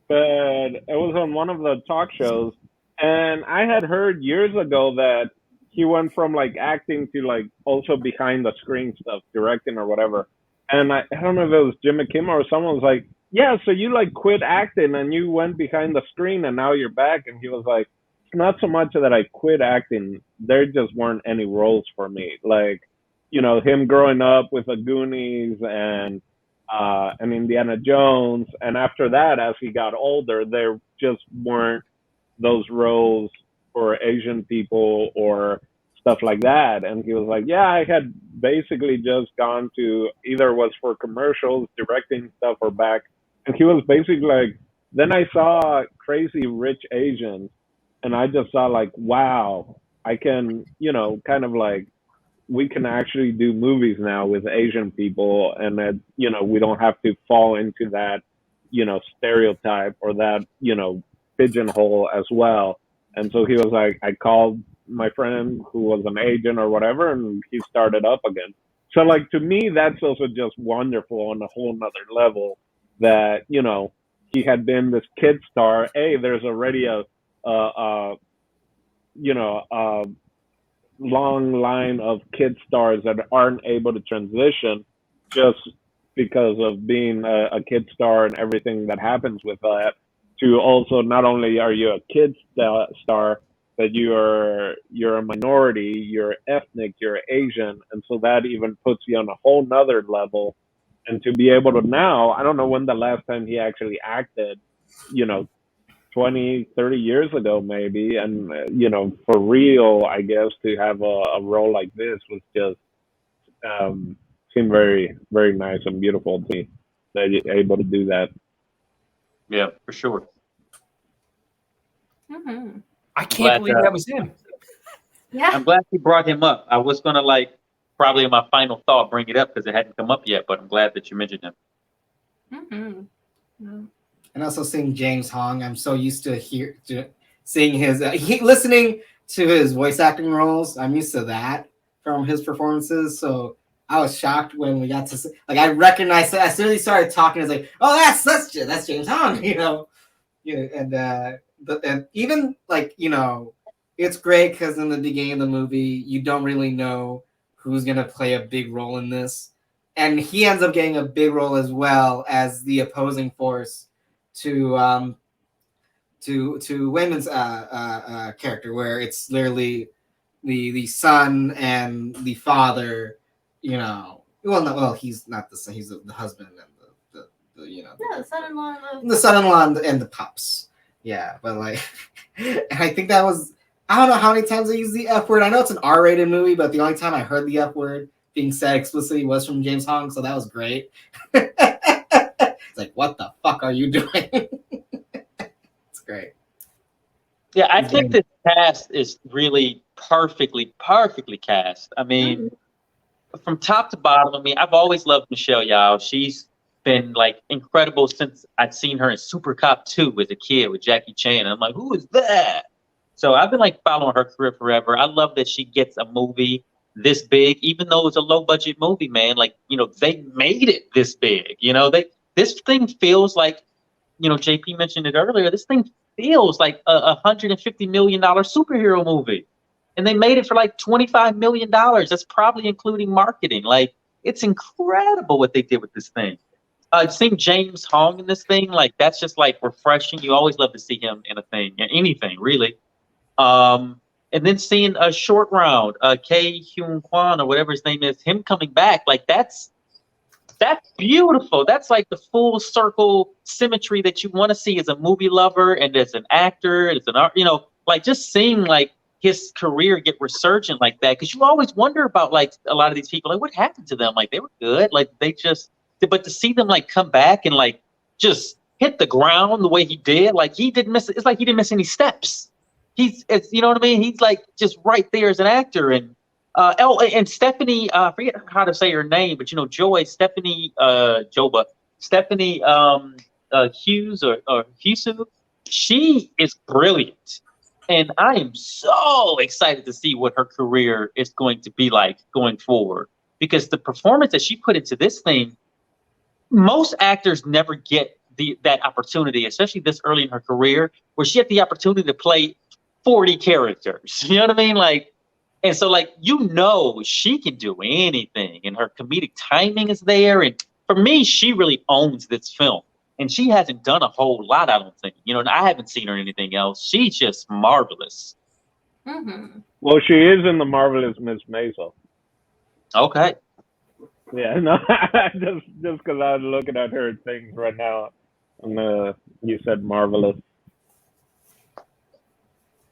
But it was on one of the talk shows, and I had heard years ago that he went from like acting to like also behind the screen stuff, directing or whatever. And I don't know if it was Jimmy Kimmel or someone was like, "Yeah, so you like quit acting and you went behind the screen and now you're back." And he was like, "It's not so much that I quit acting. There just weren't any roles for me." Like, you know, him growing up with the Goonies and Indiana Jones, and after that, as he got older, there just weren't those roles for Asian people or stuff like that. And he was like, "Yeah, I had basically just gone to either was for commercials, directing stuff, or back." And he was basically like, then I saw Crazy Rich Asians, and I just saw like, wow, I can, you know, kind of like, we can actually do movies now with Asian people, and that, you know, we don't have to fall into that, you know, stereotype or that, you know, pigeonhole as well. And so he was like, I called my friend who was an agent or whatever, and he started up again. So like, to me, that's also just wonderful on a whole nother level, that, you know, he had been this kid star. Hey, there's already a long line of kid stars that aren't able to transition just because of being a kid star and everything that happens with that, to also, not only are you a kid star, but you're a minority, you're ethnic, you're Asian, and so that even puts you on a whole nother level. And to be able to now, I don't know when the last time he actually acted, you know, 20, 30 years ago maybe, and you know, for real, I guess, to have a role like this was just seemed very, very nice and beautiful to me, that you're able to do that. Yeah, for sure. Mhm. I can't believe that was him. Yeah. I'm glad you brought him up. I was gonna like probably in my final thought bring it up because it hadn't come up yet, but I'm glad that you mentioned him. Mhm. Yeah. and also seeing James Hong. I'm so used to seeing his listening to his voice acting roles. I'm used to that from his performances. So I was shocked when we got to like I recognized as soon as he started talking. It's like, oh, that's James Hong, and even like it's great because in the beginning of the movie you don't really know who's gonna play a big role in this, and he ends up getting a big role as well as the opposing force to Wayman's character, where it's literally the son and the father. He's not the son; he's the husband and the son-in-law. The son-in-law and the pups. Yeah, but like, and I think that was, I don't know how many times I used the F word. I know it's an R-rated movie, but the only time I heard the F word being said explicitly was from James Hong, so that was great. It's like, what the fuck are you doing? It's great. Yeah, I think this cast is really perfectly cast. I mean, from top to bottom, I mean, I've always loved Michelle Yeoh. She's been like incredible since I'd seen her in Super Cop 2 as a kid with Jackie Chan. And I'm like, who is that? So I've been like following her career forever. I love that she gets a movie this big, even though it's a low budget movie, man. Like, they made it this big. This thing feels like, JP mentioned it earlier. This thing feels like a $150 million superhero movie. And they made it for like $25 million. That's probably including marketing. Like, it's incredible what they did with this thing. Seeing James Hong in this thing, like that's just like refreshing. You always love to see him in a thing, anything really. And then seeing a short round, Huy Quan or whatever his name is, him coming back, like that's beautiful. That's like the full circle symmetry that you want to see as a movie lover and as an actor, as an art, like just seeing like his career get resurgent like that. Because you always wonder about like a lot of these people, like what happened to them? Like they were good, like but to see them like come back and like just hit the ground the way he did, like he didn't miss. It's like he didn't miss any steps. You know what I mean? He's like just right there as an actor. And and Stephanie, I forget how to say her name, but Stephanie Hughes or Husu, she is brilliant. And I am so excited to see what her career is going to be like going forward, because the performance that she put into this thing, most actors never get that opportunity, especially this early in her career, where she had the opportunity to play 40 characters. You know what I mean? Like, and so like, she can do anything, and her comedic timing is there. And for me, she really owns this film, and she hasn't done a whole lot, I don't think. And I haven't seen her in anything else. She's just marvelous. Mm-hmm. Well, she is in The Marvelous Miss Maisel. Okay. Yeah, no, just because I'm looking at her things right now, and you said marvelous.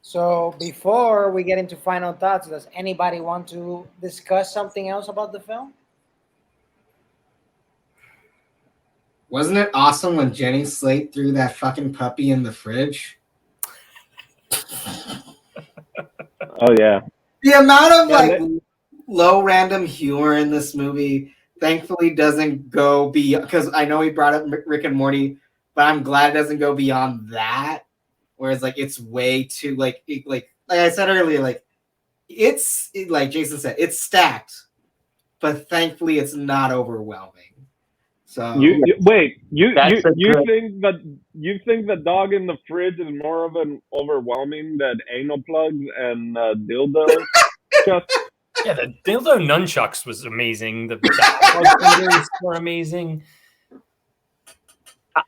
So before we get into final thoughts, does anybody want to discuss something else about the film? Wasn't it awesome when Jenny Slate threw that fucking puppy in the fridge? Oh yeah. The amount of low random humor in this movie thankfully doesn't go beyond, because I know he brought up Rick and Morty, but I'm glad it doesn't go beyond that. Whereas like it's way too like I said earlier, like it's like Jason said, it's stacked, but thankfully it's not overwhelming. So you think that dog in the fridge is more of an overwhelming than anal plugs and dildos? Yeah, the dildo nunchucks was amazing. The fingers were amazing.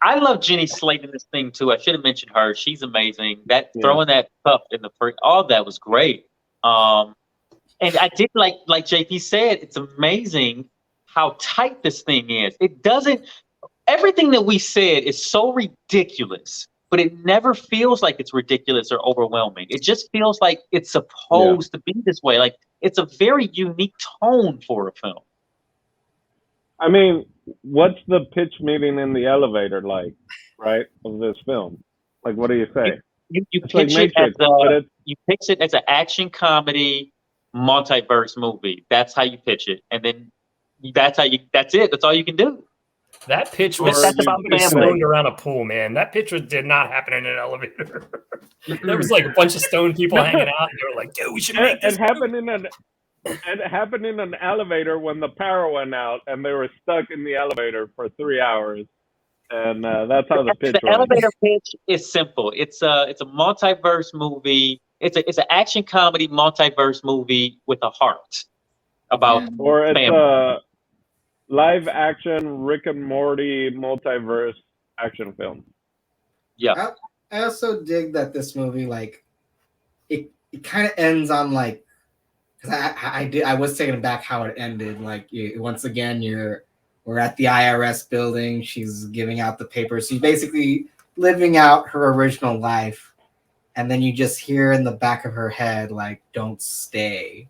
I love Jenny Slate in this thing too. I should have mentioned her. She's amazing. Throwing that cup in the fridge, all that was great. And I did like JP said, it's amazing how tight this thing is. It doesn't. Everything that we said is so ridiculous, but it never feels like it's ridiculous or overwhelming. It just feels like it's supposed to be this way. Like it's a very unique tone for a film. I mean, what's the pitch meeting in the elevator like, right, of this film? Like, what do you say? You pitch it as an action comedy multiverse movie. That's how you pitch it, and then that's it. That's all you can do. That pitch Or was that's about family. stoned around a pool, man. That pitch did not happen in an elevator. There was like a bunch of stoned people hanging out, and they were like, "Dude, we should make this." It happened in an elevator when the power went out, and they were stuck in the elevator for 3 hours. And that's how the pitch The was. elevator pitch is simple. It's a multiverse movie. It's an action comedy multiverse movie with a heart about Or it's family. a live action Rick and Morty multiverse action film. Yeah. I also dig that this movie, like, it kind of ends on, like, because I was taken aback how it ended. Like, once again, we're at the IRS building. She's giving out the papers. She's basically living out her original life. And then you just hear in the back of her head, like, don't stay,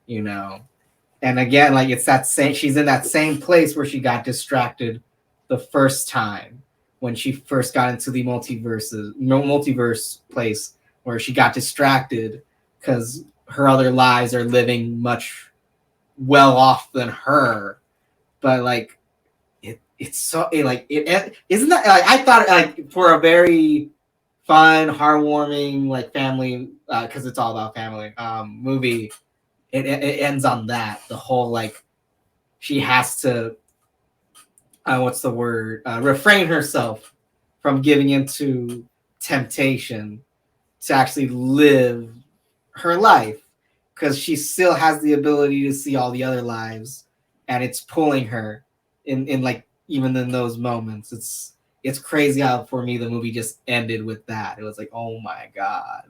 you know? And again, like, it's that same, she's in that same place where she got distracted the first time when she first got into the multiverse place, where she got distracted because her other lives are living much well off than her. But like, it's so it isn't that, like, I thought, like, for a very fun, heartwarming, like, family, because it's all about family movie, it ends on that. The whole, like, she has to refrain herself from giving into temptation to actually live her life, because she still has the ability to see all the other lives, and it's pulling her in like, even in those moments. It's crazy how, for me, the movie just ended with that. It was like, oh my god,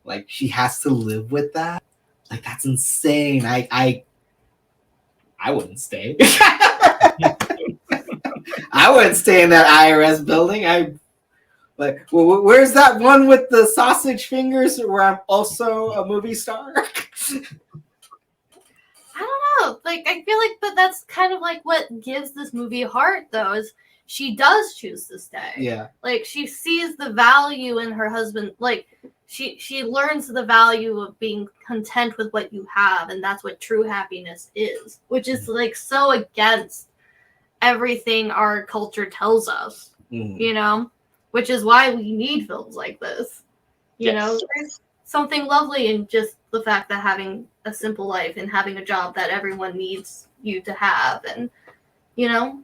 like, she has to live with that. Like, that's insane. I wouldn't stay. I wouldn't stay in that IRS building. Like, well, where's that one with the sausage fingers where I'm also a movie star? I don't know. Like, I feel like, but that's kind of like what gives this movie heart, though, is she does choose to stay. Yeah. Like, she sees the value in her husband. Like, she learns the value of being content with what you have, and that's what true happiness is, which is, like, so against everything our culture tells us, you know? Which is why we need films like this. You know, there's something lovely in just the fact that having a simple life and having a job that everyone needs you to have. And, you know,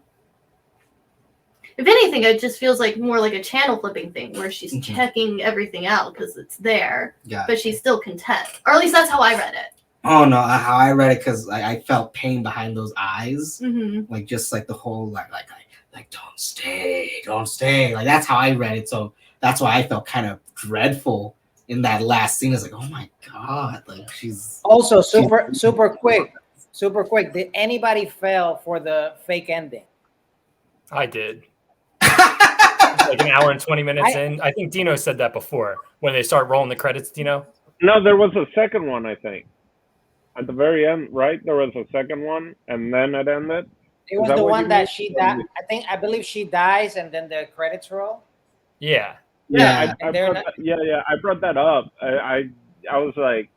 if anything, it just feels like more like a channel flipping thing where she's checking everything out because it's there, but she's still content. Or at least that's how I read it. Oh no, how I read it, because I felt pain behind those eyes. Like, just like the whole like don't stay. Like, that's how I read it. So that's why I felt kind of dreadful in that last scene. It's like, oh my god, like, she's also super quick. Did anybody fail for the fake ending? I did. Like an hour and 20 minutes in. I think Dino said that before when they start rolling the credits, Dino. No, there was a second one, I think. At the very end, right? There was a second one, and then it ended. It was the one that she died. I believe she dies, and then the credits roll. Yeah. I brought that up. I was like,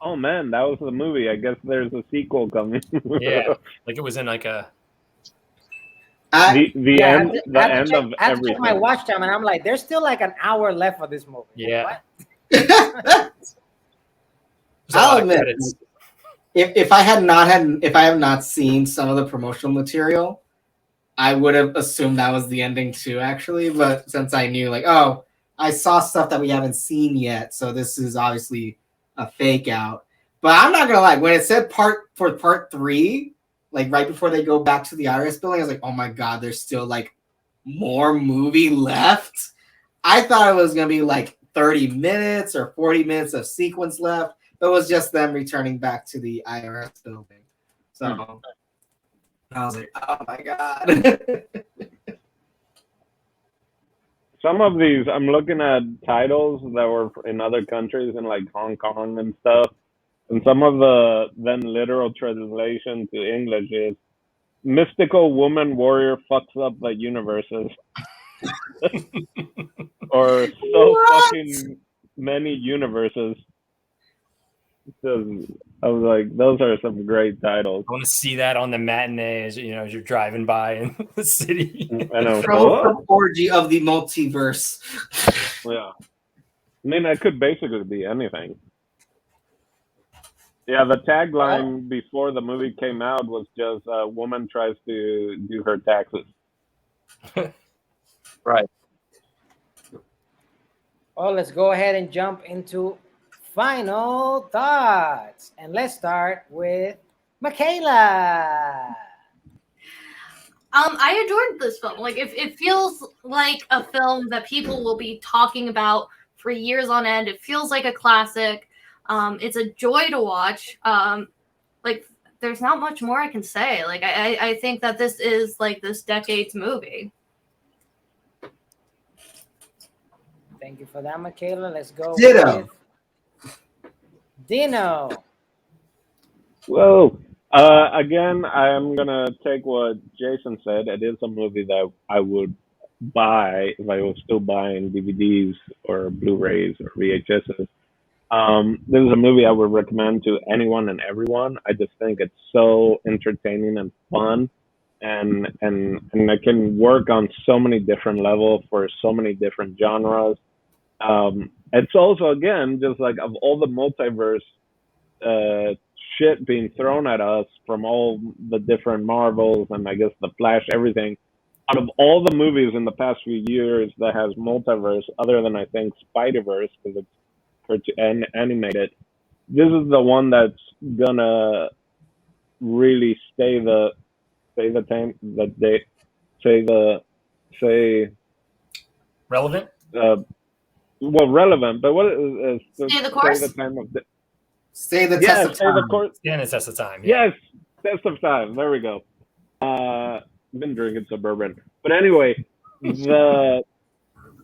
oh man, that was the movie. I guess there's a sequel coming. Yeah, like it was in like a. The end of everything. I have to check my watch time, and I'm like, there's still like an hour left for this movie. Yeah. I'll admit, if I have not seen some of the promotional material, I would have assumed that was the ending too, actually. But since I knew, like, oh, I saw stuff that we haven't seen yet, so this is obviously a fake out. But I'm not gonna lie, when it said part 3, like right before they go back to the IRS building, I was like, oh my god, there's still like more movie left. I thought it was gonna be like 30 minutes or 40 minutes of sequence left. But it was just them returning back to the IRS building. So I was like, oh my god. Some of these, I'm looking at titles that were in other countries, in like Hong Kong and stuff. And some of the then literal translation to English is mystical woman warrior fucks up the universes. Or so fucking many universes. I was like, those are some great titles. I want to see that on the matinee as as you're driving by in the city. I know. From orgy of the multiverse. Yeah. I mean, it could basically be anything. Yeah, the tagline before the movie came out was just a woman tries to do her taxes. Right. Well, let's go ahead and jump into final thoughts. And let's start with Michaela. I adored this film. Like, it feels like a film that people will be talking about for years on end. It feels like a classic. It's a joy to watch. Like, there's not much more I can say. Like, I think that this is like this decade's movie. Thank you for that, Michaela. Let's go Ditto. with Dino. Well, again, I'm gonna take what Jason said. It is a movie that I would buy if I was still buying DVDs or Blu-rays or VHSs. This is a movie I would recommend to anyone and everyone. I just think it's so entertaining and fun, and it can work on so many different levels for so many different genres. It's also, again, just like of all the multiverse shit being thrown at us from all the different Marvels and I guess the Flash, everything. Out of all the movies in the past few years that has multiverse, other than I think Spider-Verse because it's animated, this is the one that's gonna really say the time that they say Relevant? Well, relevant, but what is Stay the course? Say the time of the Stay the test of say time. the course. Stand the test of time. Yeah. Yes, test of time. There we go. Been drinking suburban, but anyway, the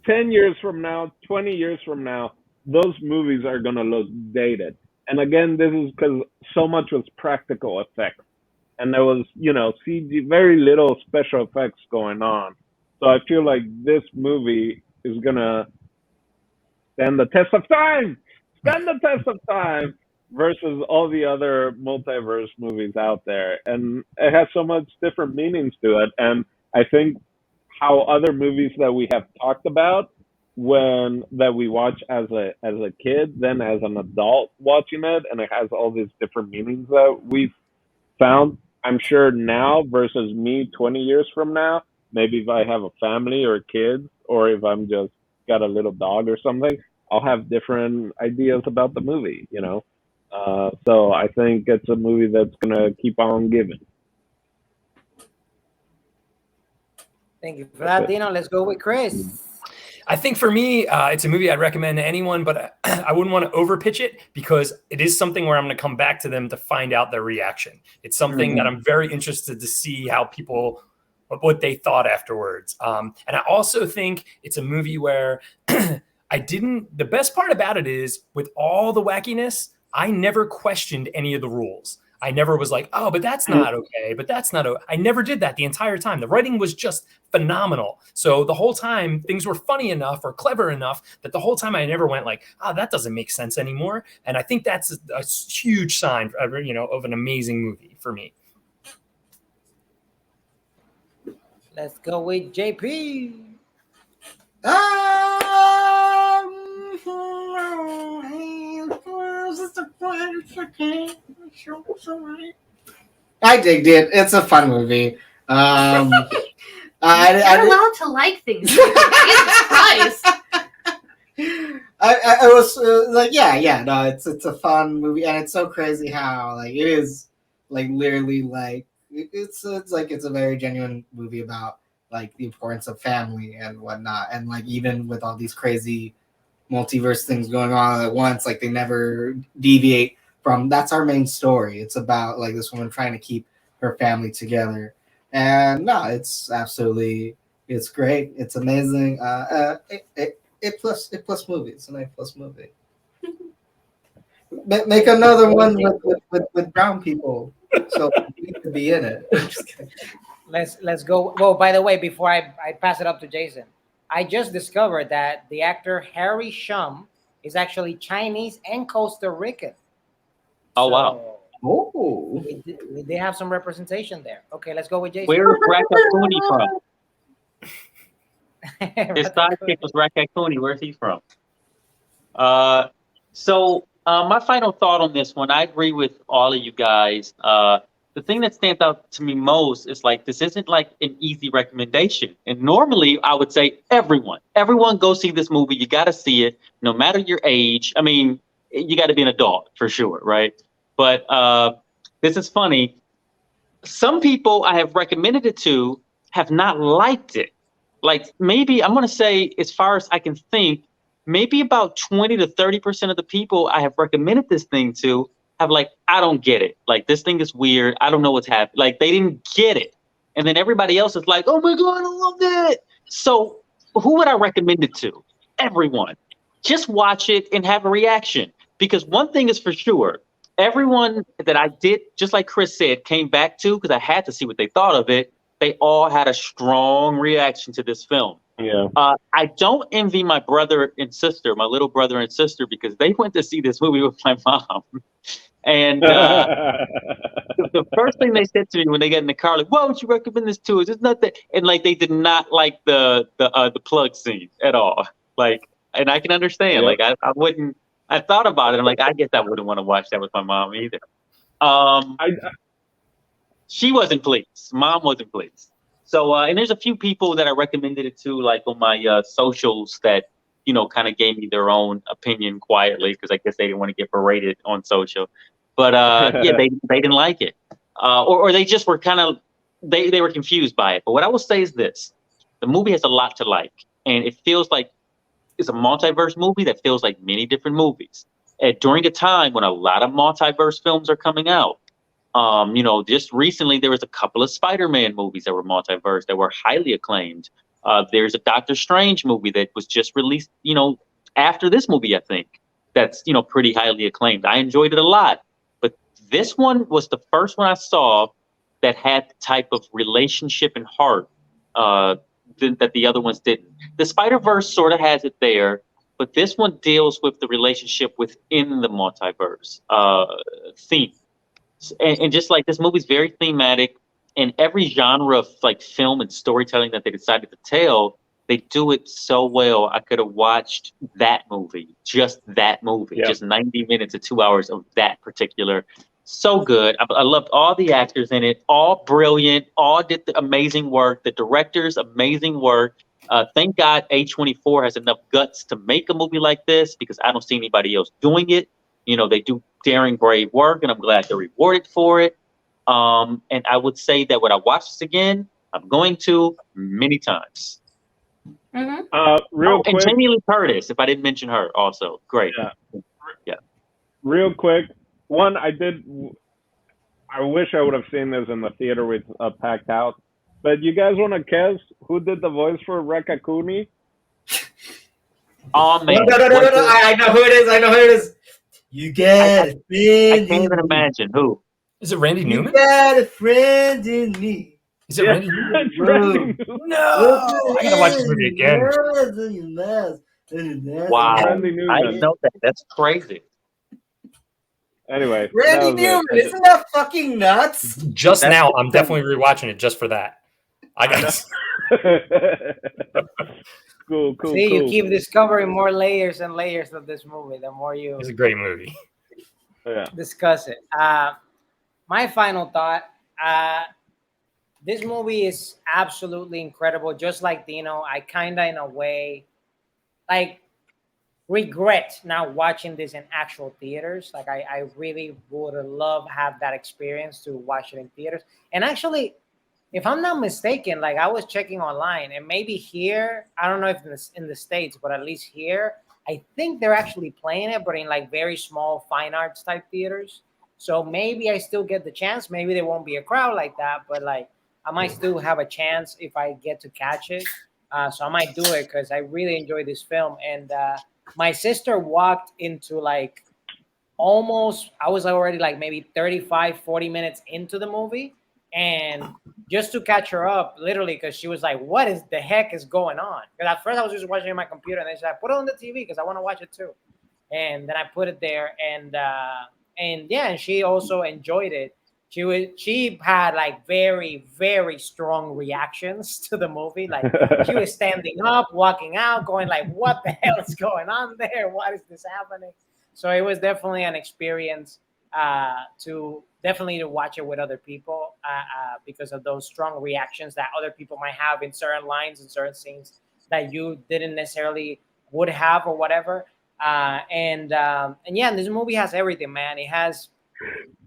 10 years from now, 20 years from now, those movies are gonna look dated. And again, this is because so much was practical effects, and there was CG, very little special effects going on. So I feel like this movie is gonna stand the test of time. Stand the test of time versus all the other multiverse movies out there, and it has so much different meanings to it. And I think how other movies that we have talked about that we watch as a kid, then as an adult watching it, and it has all these different meanings that we've found. I'm sure now versus me 20 years from now, maybe if I have a family or kids, or if I'm just got a little dog or something, I'll have different ideas about the movie, So I think it's a movie that's gonna keep on giving. Thank you for that, Dino. Let's go with Chris. I think for me, it's a movie I'd recommend to anyone, but I wouldn't want to overpitch it because it is something where I'm going to come back to them to find out their reaction. It's something that I'm very interested to see how people, what they thought afterwards. And I also think it's a movie where the best part about it is with all the wackiness, I never questioned any of the rules. I never was like, oh, but that's not okay. But that's not okay. I never did that the entire time. The writing was just phenomenal. So the whole time things were funny enough or clever enough that the whole time I never went like, oh, that doesn't make sense anymore. And I think that's a huge sign, of an amazing movie for me. Let's go with JP. I digged it. It's a fun movie. You're allowed to like things. Jesus Christ. I was like, no, it's a fun movie, and it's so crazy how like it is like literally like it's a very genuine movie about like the importance of family and whatnot, and like even with all these crazy multiverse things going on at once, like they never deviate from that's our main story. It's about like this woman trying to keep her family together, and no, it's great. It's amazing. It plus movie. It's an A+ movie. Make another one with brown people, so we could be in it. Just kidding. Let's go. Well, by the way, before I pass it up to Jason, I just discovered that the actor Harry Shum is actually Chinese and Costa Rican. Oh, wow. Oh. They have some representation there. Okay, let's go with Jason. Where's Ratatouille from? His sidekick was Ratatouille. Where's he from? My final thought on this one, I agree with all of you guys. The thing that stands out to me most is like this isn't like an easy recommendation. And normally I would say everyone go see this movie. You got to see it, no matter your age. I mean, you got to be an adult for sure, right? But this is funny. Some people I have recommended it to have not liked it. Like maybe I'm going to say, as far as I can think, maybe about 20 to 30% of the people I have recommended this thing to have like, I don't get it. Like this thing is weird. I don't know what's happening. Like they didn't get it. And then everybody else is like, oh my God, I love it. So who would I recommend it to? Everyone. Just watch it and have a reaction. Because one thing is for sure, everyone that I did, just like Chris said, came back to, because I had to see what they thought of it, they all had a strong reaction to this film. Yeah. I don't envy my brother and sister, my little brother and sister, because they went to see this movie with my mom. And the first thing they said to me when they got in the car, like, "Why would you recommend this to us? It's not that," and like they did not like the plug scene at all. Like, and I can understand. Yep. Like, I wouldn't. I thought about it. I'm like, I guess I wouldn't want to watch that with my mom either. She wasn't pleased. Mom wasn't pleased. So, and there's a few people that I recommended it to, like on my socials, that kind of gave me their own opinion quietly, because I guess they didn't want to get berated on social. But yeah, they didn't like it, or they just were kind of they were confused by it. But what I will say is this: the movie has a lot to like, and it feels like it's a multiverse movie that feels like many different movies. And during a time when a lot of multiverse films are coming out. Just recently there was a couple of Spider-Man movies that were multiverse that were highly acclaimed. There's a Doctor Strange movie that was just released, after this movie, I think, that's, pretty highly acclaimed. I enjoyed it a lot. But this one was the first one I saw that had the type of relationship and heart that the other ones didn't. The Spider-Verse sort of has it there, but this one deals with the relationship within the multiverse theme. And just like this movie's very thematic, and every genre of like film and storytelling that they decided to tell, they do it so well. I could have watched that movie, just 90 minutes or 2 hours of that particular. So good. I loved all the actors in it, all brilliant, all did the amazing work. The directors, amazing work. Thank God A24 has enough guts to make a movie like this, because I don't see anybody else doing it. They do daring, brave work, and I'm glad they're rewarded for it. And I would say that when I watch this again, I'm going to many times. Real quick. And Jamie Lee Curtis, if I didn't mention her, also great. Yeah. Real quick. One, I wish I would have seen this in the theater with a packed house. But you guys want to guess who did the voice for Ratatouille? Oh man! No. I know who it is. You got a friend. I can't even imagine who. Is it Randy Newman? You got a friend in me. Is it Randy Newman? Randy No! I gotta watch this movie again. Wow! Randy Newman. I didn't know that. That's crazy. Anyway, Randy Newman, isn't that fucking nuts? Just now, I'm definitely rewatching it just for that. I got Cool. See, you keep discovering more layers and layers of this movie the more you It's a great movie. discuss it. My final thought, this movie is absolutely incredible. Just like Dino, I kind of, in a way, like, regret not watching this in actual theaters. Like, I really would love have that experience to watch it in theaters. And actually, if I'm not mistaken, like I was checking online, and maybe here, I don't know if in the States, but at least here, I think they're actually playing it, but in like very small fine arts type theaters. So maybe I still get the chance. Maybe there won't be a crowd like that, but like I might still have a chance if I get to catch it. So I might do it because I really enjoy this film. And my sister walked into like almost, I was already like maybe 35, 40 minutes into the movie. And just to catch her up, literally, because she was like, what is the heck is going on? Because at first I was just watching it on my computer, and then she said, put it on the TV because I want to watch it too. And then I put it there, and and yeah, and she also enjoyed it. She had like very, very strong reactions to the movie. Like she was standing up, walking out, going like, "What the hell is going on there? What is this happening?" So it was definitely an experience to watch it with other people because of those strong reactions that other people might have in certain lines and certain scenes that you didn't necessarily would have or whatever. And yeah, this movie has everything, man. It has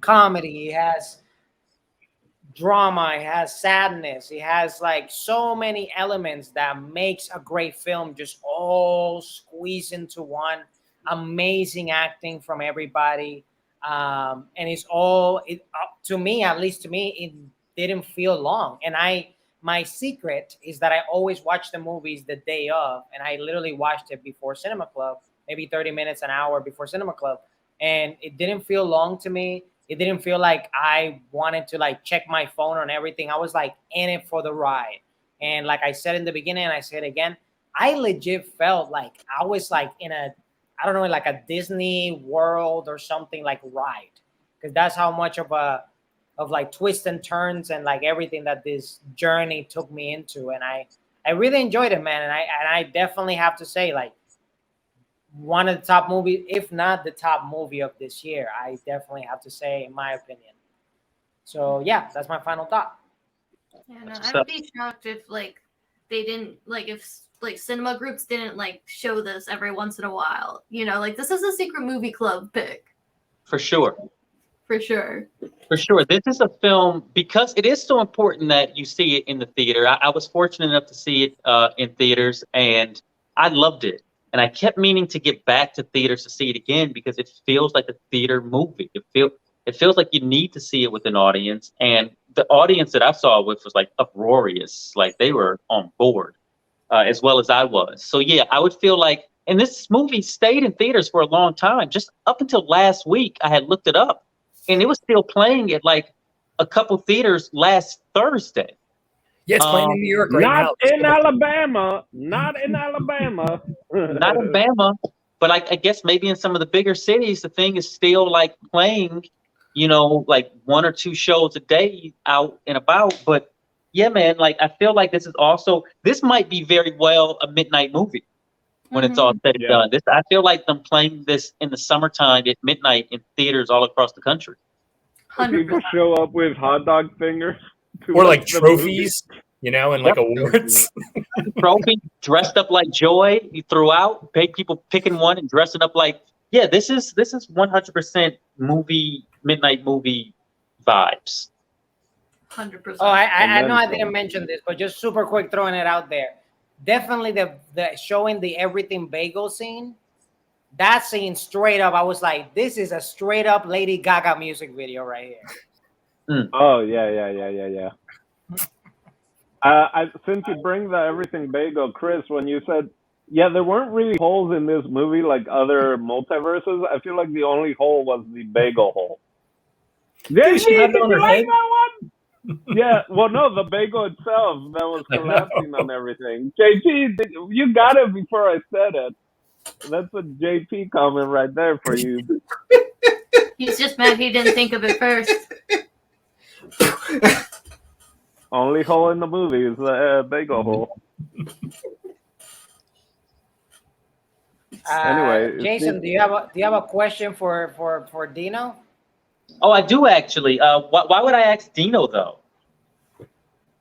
comedy, it has drama, it has sadness, it has like so many elements that makes a great film just all squeezed into one. Amazing acting from everybody. And it's all to me, at least to me, it didn't feel long. And my secret is that I always watch the movies the day of, and I literally watched it before cinema club, maybe 30 minutes, an hour before cinema club, and it didn't feel long to me. It didn't feel like I wanted to like check my phone on everything. I was like in it for the ride. And like I said in the beginning, and I said again, I legit felt like I was like in a, I don't know, like a Disney World or something like ride. Because that's how much of like twists and turns and like everything that this journey took me into. And I really enjoyed it, man. And I definitely have to say, like, one of the top movies, if not the top movie of this year, I definitely have to say, in my opinion. So yeah, that's my final thought. Yeah, no, I would be shocked if like they didn't like if like cinema groups didn't like show this every once in a while. You know, like this is a secret movie club pick. For sure. For sure. For sure. This is a film, because it is so important that you see it in the theater. I was fortunate enough to see it in theaters, and I loved it. And I kept meaning to get back to theaters to see it again because it feels like a theater movie. It feels like you need to see it with an audience. And the audience that I saw it with was like uproarious. Like they were on board as well as I was. So yeah, I would feel like, and this movie stayed in theaters for a long time. Just up until last week, I had looked it up, and it was still playing at like a couple theaters last Thursday. Yeah, it's playing in New York right now. Not in Alabama. Not in Alabama. Not in Bama, but I guess maybe in some of the bigger cities, the thing is still like playing, you know, like 1 or 2 shows a day out and about. But yeah, man, like I feel like this might be very well a midnight movie when it's all said and done. I feel like them playing this in the summertime at midnight in theaters all across the country. 100%. People show up with hot dog fingers. Or like trophies, you know, and like awards. Trophy, dressed up like Joy throughout, people picking one and dressing up like, yeah, this is 100% midnight movie vibes. 100%. Oh, I know I didn't mention this, but just super quick throwing it out there. Definitely the showing the everything bagel scene. That scene straight up, I was like, this is a straight up Lady Gaga music video right here. Oh yeah. Since you bring the everything bagel, Chris, when you said, yeah, there weren't really holes in this movie like other multiverses. I feel like the only hole was the bagel hole. Dude, she had it on her head. That one? Yeah, well, no, the bagel itself that was collapsing on everything. JP, you got it before I said it. That's a JP comment right there for you. He's just mad he didn't think of it first. Only hole in the movie is the bagel hole. Anyway, Jason, do you have a question for Dino? Oh, I do actually. Why would I ask Dino though?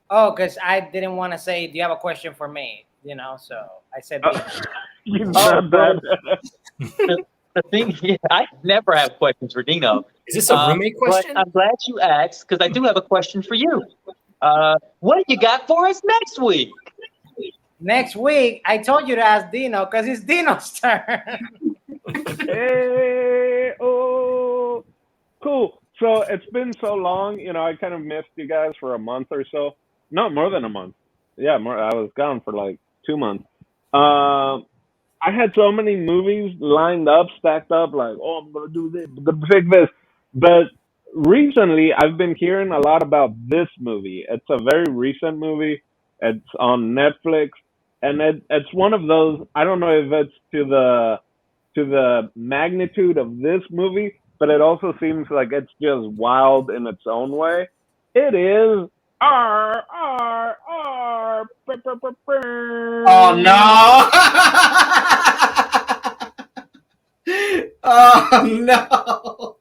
Oh, because I didn't want to say, do you have a question for me? You know, so I said Dino. The thing, I never have questions for Dino. Is this a roommate question? I'm glad you asked, because I do have a question for you. What do you got for us next week? Next week, I told you to ask Dino because it's Dino's turn. Hey, oh, cool. So it's been so long, you know, I kind of missed you guys for a month or so. No, more than a month. Yeah, I was gone for like 2 months. I had so many movies lined up, stacked up, like, oh, I'm going to do this, I'm going to pick this. But recently, I've been hearing a lot about this movie. It's a very recent movie. It's on Netflix. And it's one of those, I don't know if it's to the magnitude of this movie, but it also seems like it's just wild in its own way. It is R R R. Oh no! Oh no!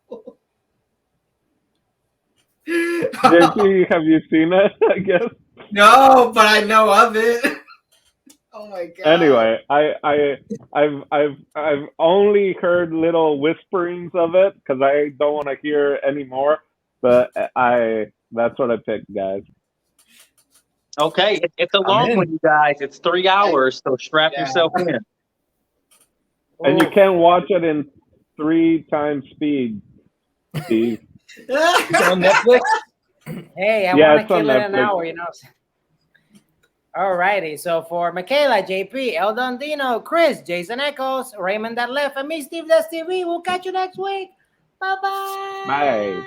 JP, have you seen it? I guess. No, but I know of it. Oh my god. Anyway, I've only heard little whisperings of it because I don't want to hear any more. But that's what I picked, guys. Okay, it's a I'm long in. one, you guys. It's 3 hours, so strap Yeah. yourself in. And you can't watch it in 3 times speed, Steve. It's on Netflix. Hey, I Yeah, want to it's on kill it in an Netflix. hour, you know. All righty. So for Michaela, JP, Eldon Dino, Chris, Jason Echoes, Raymond that left, and me, Steve That's TV. We'll catch you next week. Bye-bye. Bye.